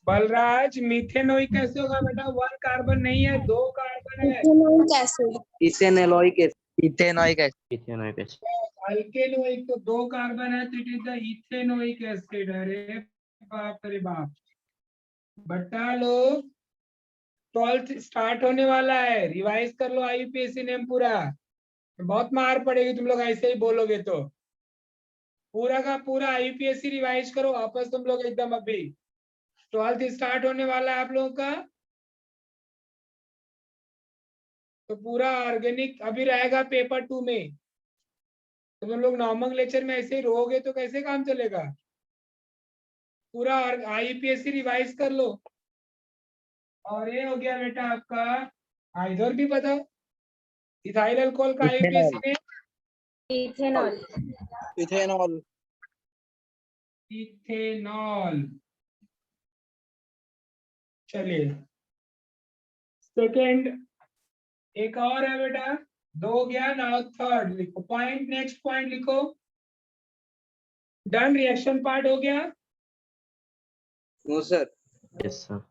[SPEAKER 1] बलराज, मीथेनोइक कैसे होगा बेटा? 1 कार्बन नहीं है, 2 कार्बन है।
[SPEAKER 7] Ethanoic acid.
[SPEAKER 8] Ethanoic acid.
[SPEAKER 4] Ethanoic acid.
[SPEAKER 1] Alkanoic तो 2 कार्बन है, तो it is the ethanoic acid. अरे बाप रे बाप, बता लो 12th स्टार्ट होने वाला है, रिवाइज कर लो IUPAC नेम पूरा। बहुत मार पड़ेगी तुम लोग ऐसे ही बोलोगे तो। पूरा का पूरा IUPAC रिवाइज करो वापस तुम लोग एकदम। अभी 12th स्टार्ट होने वाला है आप लोगों का, तो पूरा ऑर्गेनिक अभी रहेगा पेपर 2 में। तो तुम लोग नॉमेनक्लेचर में ऐसे ही रहोगे तो कैसे काम चलेगा? पूरा IUPAC रिवाइज कर लो। और ये हो गया बेटा आपका, इधर भी बताओ इथाइल अल्कोहल का IUPAC name.
[SPEAKER 6] Ethanol.
[SPEAKER 8] Ethanol.
[SPEAKER 1] Ethanol. चलिए सेकेंड एक और है बेटा, 2 हो गया, नाउ थर्ड लिखो। पॉइंट, नेक्स्ट पॉइंट लिखो। डन, रिएक्शन पार्ट हो गया।
[SPEAKER 7] No sir.
[SPEAKER 4] Yes sir.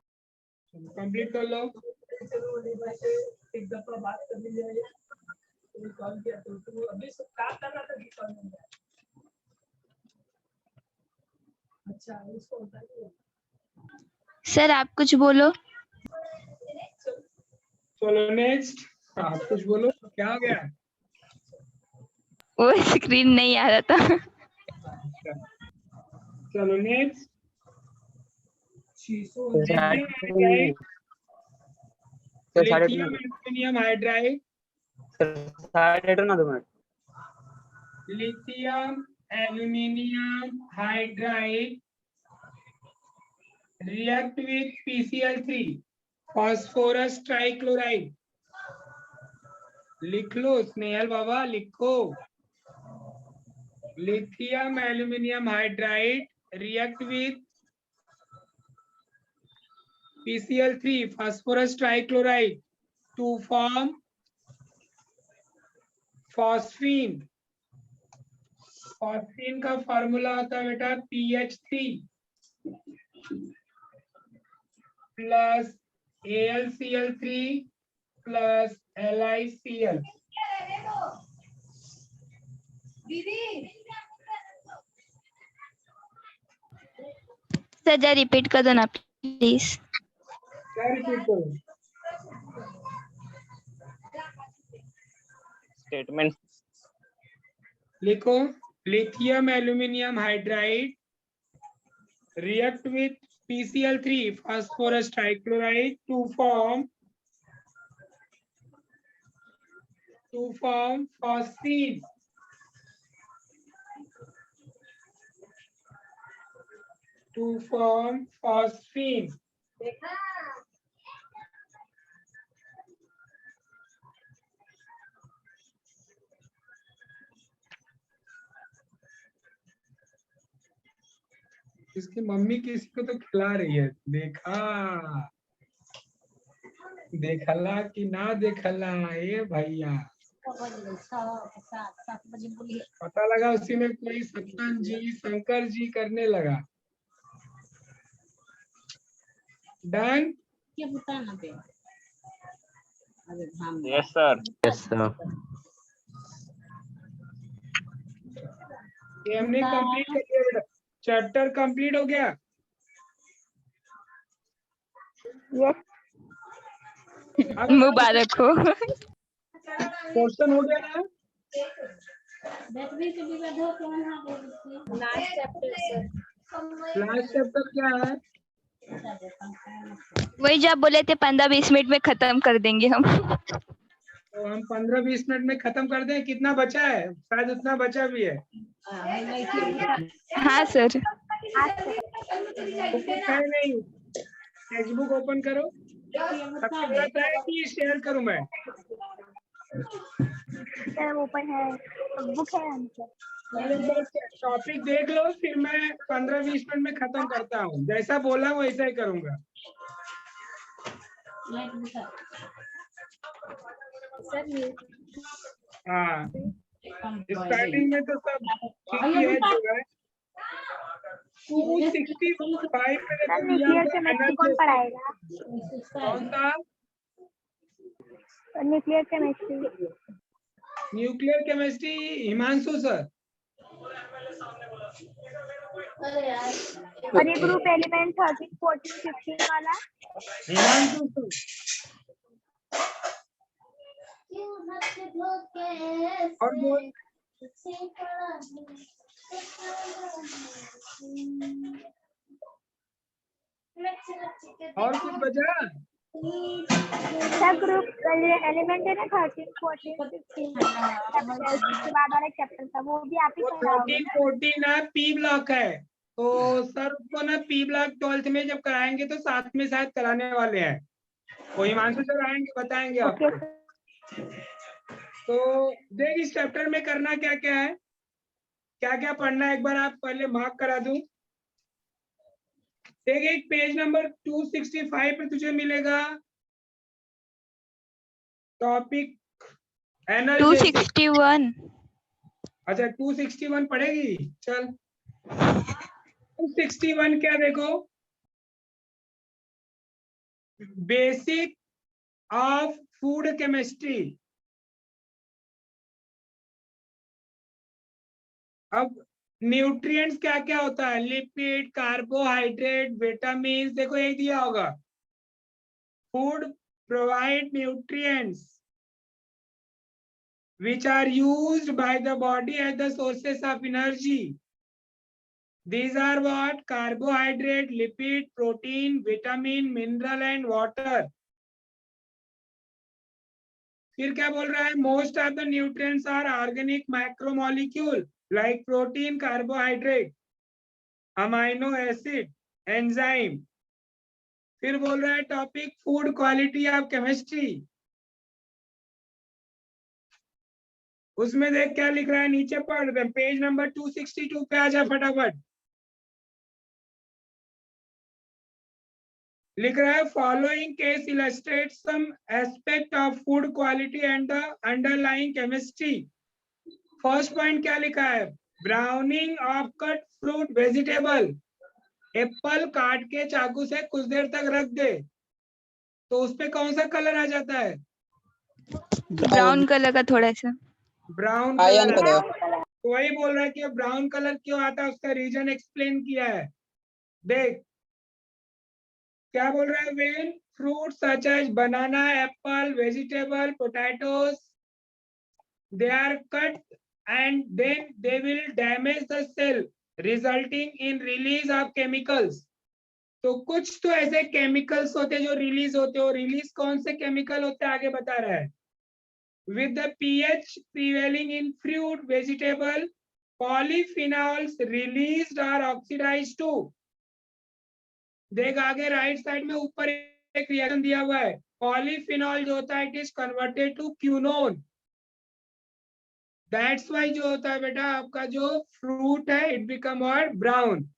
[SPEAKER 1] Complete कर लो।
[SPEAKER 2] सर आप कुछ बोलो।
[SPEAKER 1] चलो नेक्स्ट, आप कुछ बोलो, क्या हो गया?
[SPEAKER 2] वो स्क्रीन नहीं आ रहा था।
[SPEAKER 1] चलो next. Lithium aluminium hydride. Lithium aluminium hydride react with PCl3 phosphorus trichloride। लिख लो स्नेहल बाबा, लिखो। Lithium aluminium hydride react with PCl3 phosphorus trichloride to form phosphine। phosphine का फॉर्मूला होता है बेटा PH3 plus AlCl3 plus LiCl।
[SPEAKER 2] Sir जरा repeat कर दो ना प्लीज.
[SPEAKER 1] क्या रिपीट करूं?
[SPEAKER 8] Statement.
[SPEAKER 1] लिखो lithium aluminium hydride react with PCl3 phosphorus trichloride to form phosphine. To form phosphine. इसकी मम्मी किसी को तो खिला रही है. देखला कि ना देखला ये भैया. पता लगा उसी में कोई सत्तन जी शंकर जी करने लगा. Done.
[SPEAKER 8] Yes, sir.
[SPEAKER 4] Yes, sir.
[SPEAKER 1] ये हमने कंप्लीट कर दिया बेटा. चैप्टर कंप्लीट हो गया.
[SPEAKER 2] मुबारक हो.
[SPEAKER 1] क्वेश्चन हो गया ना.
[SPEAKER 3] Last chapter sir.
[SPEAKER 1] Last chapter क्या है?
[SPEAKER 2] वही जो आप बोले थे 15-20 मिनट में खत्म कर देंगे हम.
[SPEAKER 1] तो हम 15-20 मिनट में खत्म कर दें. कितना बचा है? शायद उतना बचा भी है.
[SPEAKER 2] हाँ सर.
[SPEAKER 1] बुक है नहीं. टेक्स्ट बुक ओपन करो. सबसे पहले है कि शेयर करूं मैं.
[SPEAKER 3] ओपन है, बुक है आंसर.
[SPEAKER 1] टॉपिक देख लो फिर मैं 15-20 मिनट में खत्म करता हूँ. जैसा बोला वैसा ही करूंगा. हाँ स्टार्टिंग में तो सब ठीक ही है जो है. 265 में
[SPEAKER 3] न्यूक्लियर केमिस्ट्री कौन पढ़ाएगा?
[SPEAKER 1] कौन सा?
[SPEAKER 3] Nuclear chemistry.
[SPEAKER 1] Nuclear chemistry Himanshu sir.
[SPEAKER 3] और ये ग्रुप एलिमेंट 13, 14, 15 वाला
[SPEAKER 1] हिमांशु सर. और वो और कुछ बचा?
[SPEAKER 3] सब ग्रुप एलिमेंट है ना 13, 14, 15 उसके बाद वाला चैप्टर था वो भी आप ही
[SPEAKER 1] वो
[SPEAKER 3] पढ़ाओगे
[SPEAKER 1] 13, 14 ना पी ब्लॉक है. तो सर को ना पी ब्लॉक 12th में जब कराएंगे तो साथ में शायद कराने वाले हैं. वो हिमांशु सर आएंगे बताएंगे आपको. तो देख इस चैप्टर में करना क्या क्या है, क्या क्या पढ़ना है एक बार आप पहले मार्क करा दूं. देख एक पेज नंबर 265 पे तुझे मिलेगा टॉपिक एनर्जी.
[SPEAKER 2] 261.
[SPEAKER 1] अच्छा 261 पढ़ेगी. चल 261 क्या देखो, बेसिक ऑफ फूड केमिस्ट्री. अब न्यूट्रिएंट्स क्या क्या होता है, लिपिड, कार्बोहाइड्रेट, विटामिन. देखो एक दिया होगा food provide nutrients which are used by the body as the sources of energy. These are what? Carbohydrate, lipid, protein, vitamin, mineral and water. फिर क्या बोल रहा है? Most of the nutrients are organic macromolecule like protein, carbohydrate, amino acid, enzyme. फिर बोल रहा है topic food quality of chemistry. उसमें देख क्या लिख रहा है, नीचे पढ़ दे. पेज नंबर 262 पे आ जा फटाफट. लिख रहा है following case illustrate some aspect of food quality and the underlying chemistry. First point क्या लिखा है? Browning of cut fruit vegetable. Apple काट के चाकू से कुछ देर तक रख दे तो उसपे कौन सा कलर आ जाता है?
[SPEAKER 2] ब्राउन कलर का थोड़ा सा.
[SPEAKER 1] Brown
[SPEAKER 8] ion
[SPEAKER 1] colour.
[SPEAKER 8] कलर.
[SPEAKER 1] तो वही बोल रहा है कि ब्राउन कलर क्यों आता है, उसका रीजन एक्सप्लेन किया है. देख क्या बोल रहा है? when fruits such as banana, apple, vegetable, potatoes, they are cut and then they will damage the cell resulting in release of chemicals. तो कुछ तो ऐसे केमिकल्स होते हैं जो रिलीज होते हो, रिलीज कौन से केमिकल होते हैं आगे बता रहा है. With the pH prevailing in fruit, vegetable, polyphenols released or oxidized too. देख आगे राइट साइड में ऊपर एक रिएक्शन दिया हुआ है. पॉलीफिनॉल जो होता है it is converted to quinone. That's why जो होता है बेटा आपका जो फ्रूट है इट बिकम और ब्राउन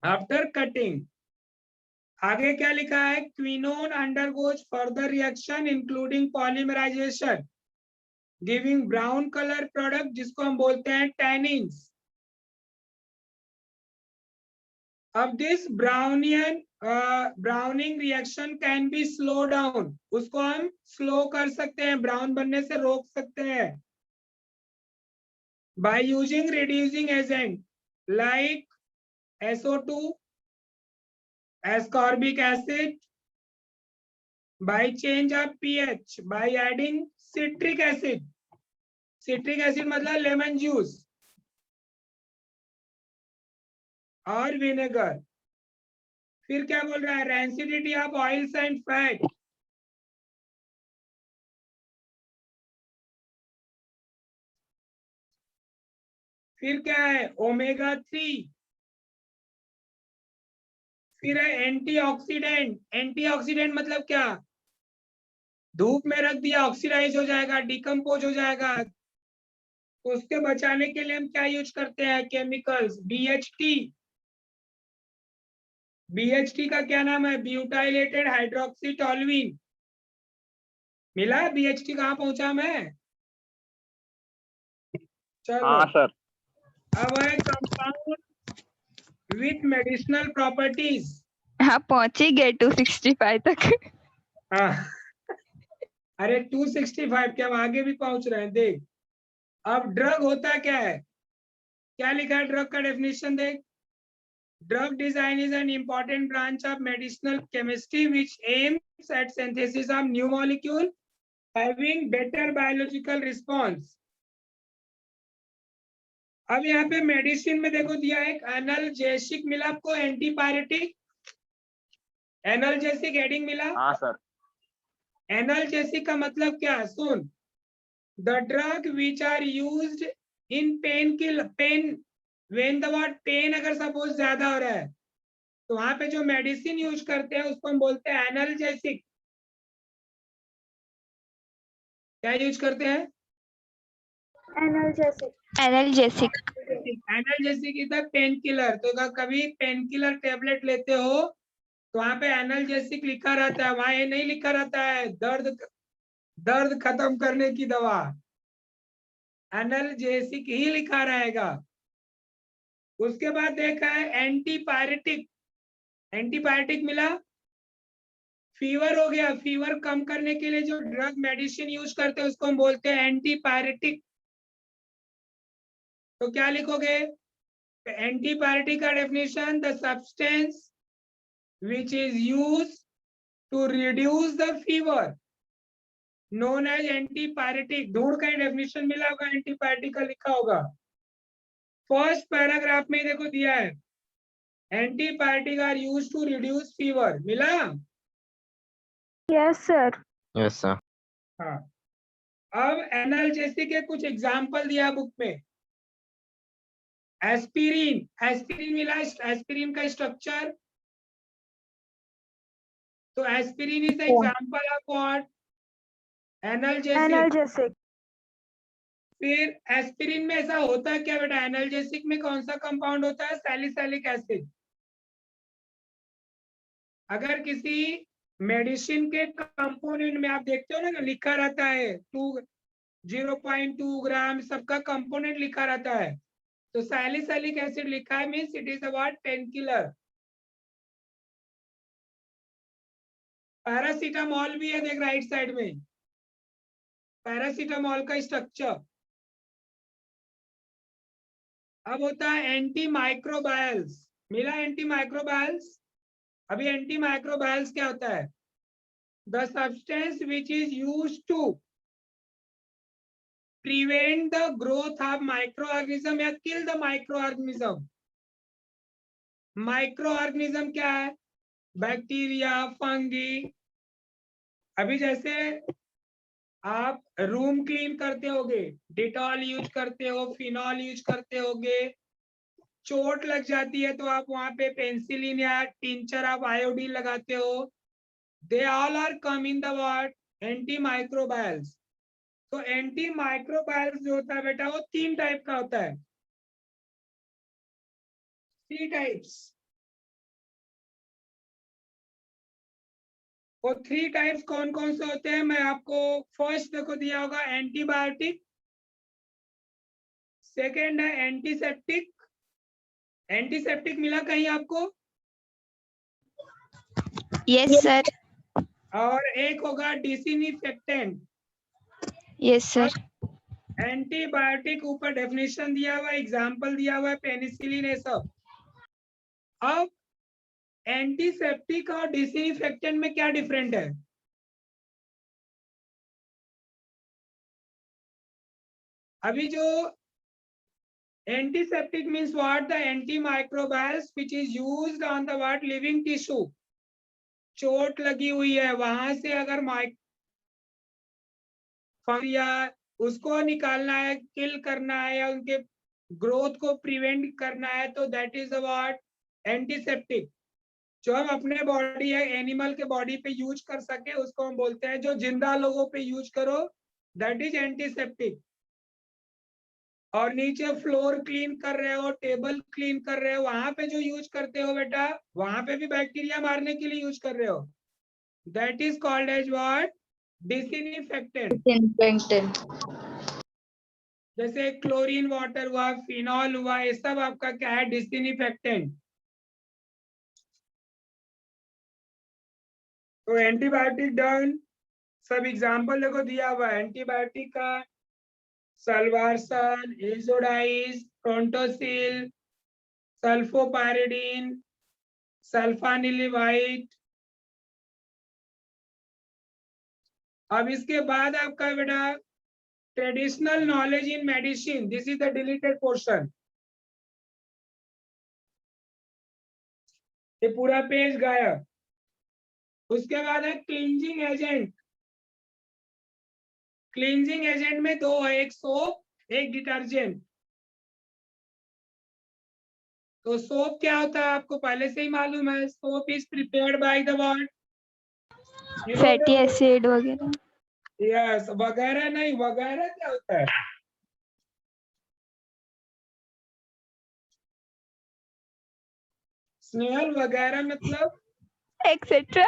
[SPEAKER 1] आफ्टर कटिंग. आगे क्या लिखा है? Quinone undergoes further reaction including polymerisation giving brown colour product जिसको हम बोलते हैं टैनिन्स. अब this browning reaction can be slow down. उसको हम स्लो कर सकते हैं, ब्राउन बनने से रोक सकते हैं by using reducing agent like SO2, ascorbic acid, by change of pH, by adding citric acid. citric acid मतलब लेमन जूस और विनेगर. फिर क्या बोल रहा है? Rancidity of oils and fat. फिर क्या है? ओमेगा 3. फिर है एंटीऑक्सीडेंट. एंटीऑक्सीडेंट मतलब क्या? धूप में रख दिया ऑक्सीडाइज हो जाएगा, डिकम्पोज हो जाएगा. तो उसके बचाने के लिए हम क्या यूज करते हैं? केमिकल्स. BHT. BHT का क्या नाम है? Butylated hydroxy toluene. मिला? BHT कहाँ पहुंचा मैं? चलो
[SPEAKER 8] हाँ सर.
[SPEAKER 1] अब है कंपाउंड विथ मेडिसिनल प्रॉपर्टीज.
[SPEAKER 2] हाँ पहुंच ही गए 265 तक.
[SPEAKER 1] हाँ अरे 265 क्या, हम आगे भी पहुंच रहे हैं. देख अब ड्रग होता क्या है? क्या लिखा है ड्रग का डेफिनेशन देख. Drug design is an important branch of medicinal chemistry which aims at synthesis of new molecule having better biological response. अब यहाँ पे मेडिसिन में देखो दिया एक एनाल्जेसिक मिला आपको, एंटीपायरेटिक. एनाल्जेसिक हेडिंग मिला.
[SPEAKER 8] हाँ सर.
[SPEAKER 1] एनाल्जेसिक का मतलब क्या? सुन. The drug which are used in pain kill pain when the word pain अगर सपोज ज्यादा हो रहा है तो वहां पे जो मेडिसिन यूज करते हैं उसको हम बोलते हैं एनाल्जेसिक. क्या यूज करते हैं?
[SPEAKER 3] Analgesic.
[SPEAKER 2] Analgesic.
[SPEAKER 1] Analgesic is the pain killer. तो कभी पेन किलर टेबलेट लेते हो तो वहां पे एनाल्जेसिक लिखा रहता है, वहां ये नहीं लिखा रहता है दर्द खत्म करने की दवा. एनाल्जेसिक ही लिखा रहेगा. उसके बाद देखा है एंटीपायरेटिक. एंटीपायरेटिक मिला. फीवर हो गया, फीवर कम करने के लिए जो ड्रग मेडिसिन यूज करते हैं उसको हम बोलते हैं एंटीपायरेटिक. तो क्या लिखोगे? एंटीपायरेटिक का definition the substance which is used to reduce the fever known as antipyretic. ढूंढ का डेफिनेशन मिला होगा, एंटीपायरेटिक का लिखा होगा. फर्स्ट पैराग्राफ में देखो दिया है antipyretic are used to reduce fever. मिला?
[SPEAKER 3] Yes, sir.
[SPEAKER 4] Yes, sir.
[SPEAKER 1] हाँ. अब एनाल्जेसिक के कुछ एग्जांपल दिया बुक में. एस्पिरिन. एस्पिरिन मिला. एस्पिरिन का स्ट्रक्चर. तो aspirin is example of what? Analgesic.
[SPEAKER 3] Analgesic.
[SPEAKER 1] फिर एस्पिरिन में ऐसा होता है क्या बेटा? एनाल्जेसिक में कौन सा कंपाउंड होता है? Salicylic acid. अगर किसी मेडिसिन के कंपोनेंट में आप देखते हो ना लिखा रहता है 0.2 ग्राम, सबका कंपोनेंट लिखा रहता है. तो सैलिसिलिक एसिड लिखा है means it is a painkiller. Paracetamol भी है देख राइट साइड में. पैरासीटामोल का स्ट्रक्चर. अब होता है एंटी माइक्रोबायल्स. मिला? Antimicrobials. अभी एंटी माइक्रोबायल्स क्या होता है? The substance which is used to prevent the growth of microorganism या kill the microorganism. माइक्रोऑर्गेनिज्म क्या है? Bacteria, fungi. अभी जैसे आप रूम क्लीन करते होगे, डिटॉल यूज करते हो, फिनॉल यूज करते होगे, चोट लग जाती है तो आप वहां पे पेंसिलिन या टिंचर ऑफ आयोडीन लगाते हो। They all are come in the word antimicrobials. तो एंटी माइक्रोबायल्स जो होता है बेटा वो 3 टाइप का होता है, 3 टाइप्स। वो 3 टाइप्स कौन कौन से होते हैं मैं आपको फर्स्ट देखो दिया होगा एंटीबायोटिक, सेकेंड है एंटीसेप्टिक। एंटीसेप्टिक मिला कहीं आपको?
[SPEAKER 2] Yes sir.
[SPEAKER 1] और एक होगा डिसइंफेक्टेंट।
[SPEAKER 2] Yes sir.
[SPEAKER 1] एंटीबायोटिक ऊपर डेफिनेशन दिया हुआ है, एग्जाम्पल दिया हुआ है, पेनिसिलिन ये सब। अब एंटीसेप्टिक और डिसइंफेक्टेंट में क्या डिफरेंट है? अभी जो antiseptic means what? The antimicrobials which is used on the what living tissue. चोट लगी हुई है वहां से अगर या उसको निकालना है, किल करना है या उनके ग्रोथ को प्रिवेंट करना है तो that is the what antiseptic. जो हम अपने बॉडी या एनिमल के बॉडी पे यूज कर सके उसको हम बोलते हैं, जो जिंदा लोगों पे यूज करो दैट इज एंटीसेप्टिक। और नीचे फ्लोर क्लीन कर रहे हो, टेबल क्लीन कर रहे हो, वहां पे जो यूज करते हो बेटा वहां पे भी बैक्टीरिया मारने के लिए यूज कर रहे हो, that is called as what disinfectant.
[SPEAKER 5] Disinfectant.
[SPEAKER 1] जैसे क्लोरीन वाटर हुआ, फिनॉल हुआ, ये सब आपका क्या है? डिसइंफेक्टेंट। तो एंटीबायोटिक डन, सब एग्जांपल देखो दिया हुआ है एंटीबायोटिक का, सल्वारसन, एजोडाइज, प्रोंटोसिल, सल्फोपायरिडीन, सल्फानिलिवाइट। अब इसके बाद आपका बेटा traditional knowledge in medicine, this is the deleted portion. ये पूरा पेज गायब। उसके बाद है क्लींजिंग एजेंट। क्लींजिंग एजेंट में 2 है, एक सोप एक डिटर्जेंट। तो सोप क्या होता है आपको पहले से ही मालूम है, soap is prepared by the what
[SPEAKER 2] fatty acid वगैरह।
[SPEAKER 1] यस, वगैरह नहीं, वगैरह क्या होता है? स्नेहल वगैरह मतलब
[SPEAKER 2] एक्सेट्रा।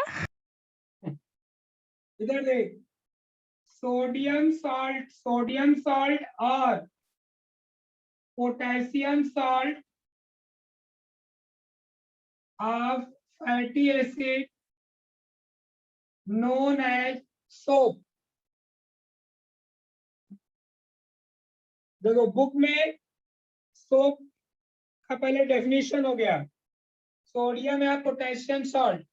[SPEAKER 1] इधर देख, सोडियम सॉल्ट और potassium salt of fatty acid known as soap. देखो बुक में सोप का पहले डेफिनेशन हो गया, सोडियम या पोटेशियम सॉल्ट।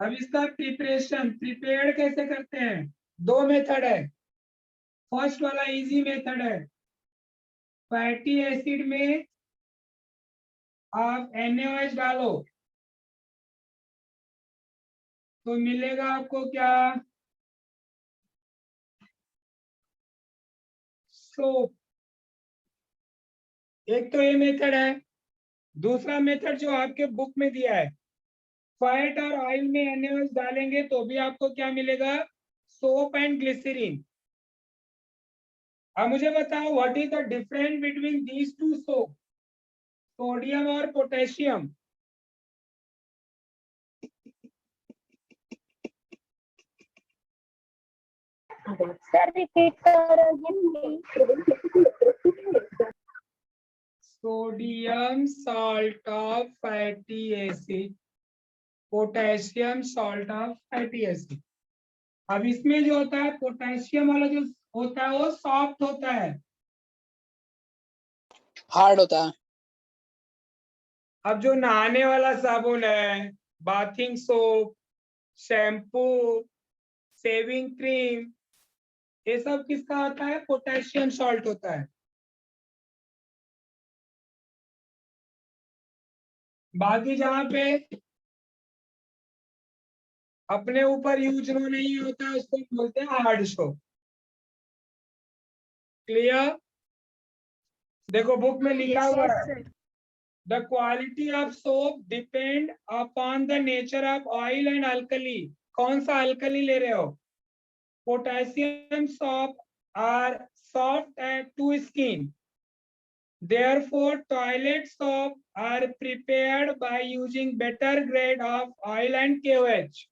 [SPEAKER 1] अब इसका प्रिपरेशन, प्रिपेयर्ड कैसे करते हैं? 2 मेथड है। फर्स्ट वाला इजी मेथड है, फैटी एसिड में आप NaOH डालो तो मिलेगा आपको क्या? सोप। एक तो ये मेथड है। दूसरा मेथड जो आपके बुक में दिया है, फैट और ऑयल में NaOH डालेंगे तो भी आपको क्या मिलेगा? Soap and glycerine. अब मुझे बताओ what is the difference between these two soap, sodium और potassium?
[SPEAKER 3] Sir, repeat again.
[SPEAKER 1] Sodium salt of fatty acid, potassium salt of fatty acid. अब इसमें जो होता है पोटेशियम वाला जो होता है वो सॉफ्ट होता है,
[SPEAKER 9] हार्ड होता है।
[SPEAKER 1] अब जो नहाने वाला साबुन है, bathing soap, shampoo, shaving cream, ये सब किसका होता है? पोटेशियम सॉल्ट होता है। बाकी जहाँ पे अपने ऊपर यूज नहीं होता है उसको बोलते हैं हार्ड सोप। क्लियर? देखो बुक में लिखा हुआ है, the quality of soap depend upon the nature of oil and alkali. कौन सा अल्कली ले रहे हो? Potassium soap are soft and to skin, therefore toilet soap are prepared by using better grade of oil and KOH.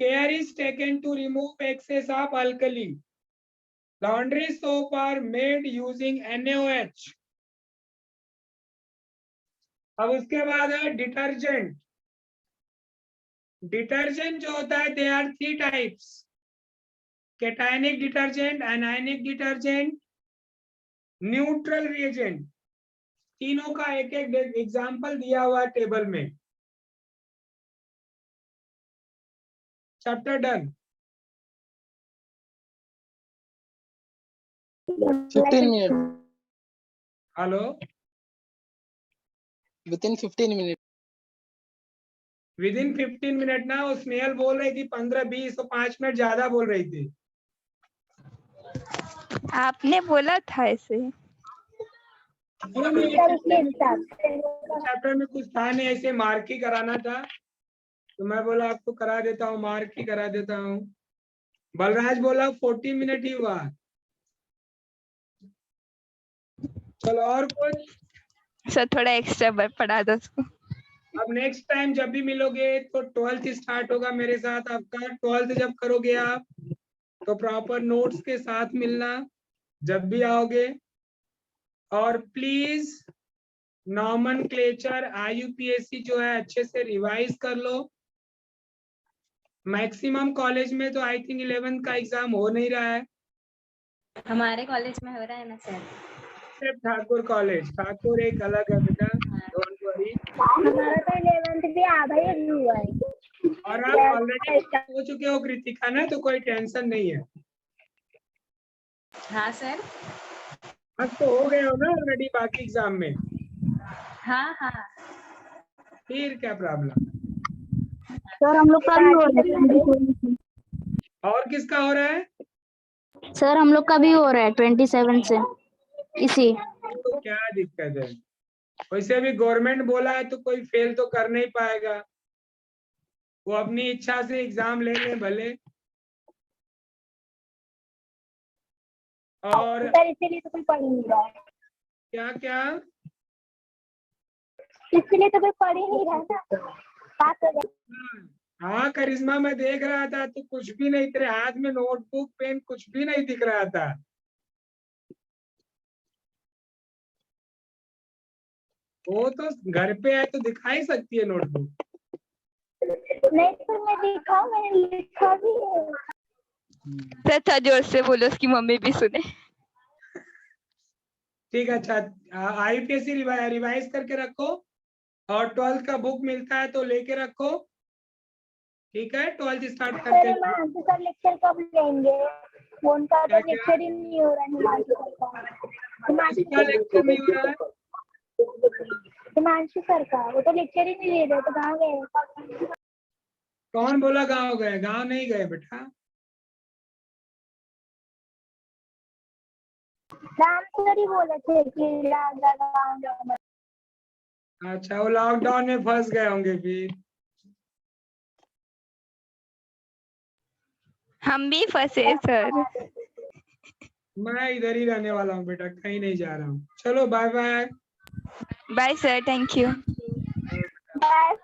[SPEAKER 1] Care is taken to remove excess of alkali. Laundry soap are made using NaOH. अब उसके बाद है detergent. Detergent जो होता है they are 3 types, cationic detergent, anionic detergent, neutral reagent. तीनों का एक एक एग्जाम्पल दिया हुआ है टेबल में। Chapter done.
[SPEAKER 9] 15 minutes.
[SPEAKER 1] Hello,
[SPEAKER 9] Within 15 minutes.
[SPEAKER 1] With in 15 minute ना? वो स्नेहल बोल रही थी 15-20 और 5 मिनट ज्यादा बोल रही थी।
[SPEAKER 2] आपने बोला था ऐसे।
[SPEAKER 1] चैप्टर में कुछ था नहीं, ऐसे मार्क ही कराना था तो मैं बोला आपको करा देता हूँ, मार्क ही करा देता हूँ। बलराज बोला 40 मिनट ही हुआ। चलो और कुछ?
[SPEAKER 2] सर थोड़ा एक्स्ट्रा पढ़ा दो उसको।
[SPEAKER 1] अब नेक्स्ट टाइम जब भी मिलोगे तो 12th स्टार्ट होगा मेरे साथ आपका। 12th जब करोगे आप तो प्रॉपर नोट्स के साथ मिलना जब भी आओगे। और प्लीज नॉमेनक्लेचर IUPAC जो है अच्छे से रिवाइज कर लो। मैक्सिमम कॉलेज में तो आई थिंक 11th का एग्जाम हो नहीं रहा है।
[SPEAKER 6] हमारे कॉलेज में हो रहा है ना सर।
[SPEAKER 1] सिर्फ ठाकुर कॉलेज, ठाकुर एक अलग है बेटा, डोंट वरी।
[SPEAKER 3] हमारा तो 11th भी आधा ही हुआ है।
[SPEAKER 1] और आप ऑलरेडी हो चुके हो कृतिका ना, तो कोई टेंशन नहीं है।
[SPEAKER 6] हाँ सर।
[SPEAKER 1] अब तो हो गए हो ना ऑलरेडी बाकी एग्जाम में,
[SPEAKER 6] हाँ हाँ
[SPEAKER 1] फिर क्या प्रॉब्लम?
[SPEAKER 5] सर हम लोग का भी हो रहा है।
[SPEAKER 1] और किसका हो रहा है?
[SPEAKER 5] सर हम लोग का भी हो रहा है 27 से इसी।
[SPEAKER 1] तो क्या दिक्कत है? वैसे भी गवर्नमेंट बोला है तो कोई फेल तो कर नहीं पाएगा, वो अपनी इच्छा से एग्जाम ले ले भले। और
[SPEAKER 3] सर इसीलिए तो कोई पढ़ ही नहीं रहा है।
[SPEAKER 1] क्या क्या?
[SPEAKER 3] इसलिए तो कोई पढ़ ही नहीं रहा ना। बात हो जाए।
[SPEAKER 1] हाँ करिश्मा, मैं देख रहा था तो कुछ भी नहीं, तेरे हाथ में नोटबुक पेन कुछ भी नहीं दिख रहा था। वो तो घर पे है तो दिखाई सकती है नोटबुक।
[SPEAKER 3] नहीं तो मैं दिखाऊं, मैंने लिखा भी है।
[SPEAKER 2] सर थोड़ा जोर से बोलो, उसकी मम्मी भी सुने।
[SPEAKER 1] ठीक है, अच्छा IUPAC रिवाइज करके रखो और 12th का बुक मिलता है तो लेके रखो। ठीक है, 12th स्टार्ट करते हैं।
[SPEAKER 3] हिमांशु सर लेक्चर कब लेंगे? उनका तो लेक्चर ही नहीं हो रहा है।
[SPEAKER 1] किसका लेक्चर नहीं हो रहा है?
[SPEAKER 3] हिमांशु सर का, वो तो लेक्चर ही नहीं ले रहे, तो कहाँ गए?
[SPEAKER 1] कौन बोला गाँव गए? गाँव नहीं गए बेटा।
[SPEAKER 3] राम सर ही बोले थे कि
[SPEAKER 1] अच्छा, वो लॉकडाउन में फंस गए होंगे फिर।
[SPEAKER 2] हम भी फंसे सर।
[SPEAKER 1] मैं इधर ही रहने वाला हूँ बेटा, कहीं नहीं जा रहा हूँ। चलो bye bye.
[SPEAKER 2] Bye sir, thank you.
[SPEAKER 3] Bye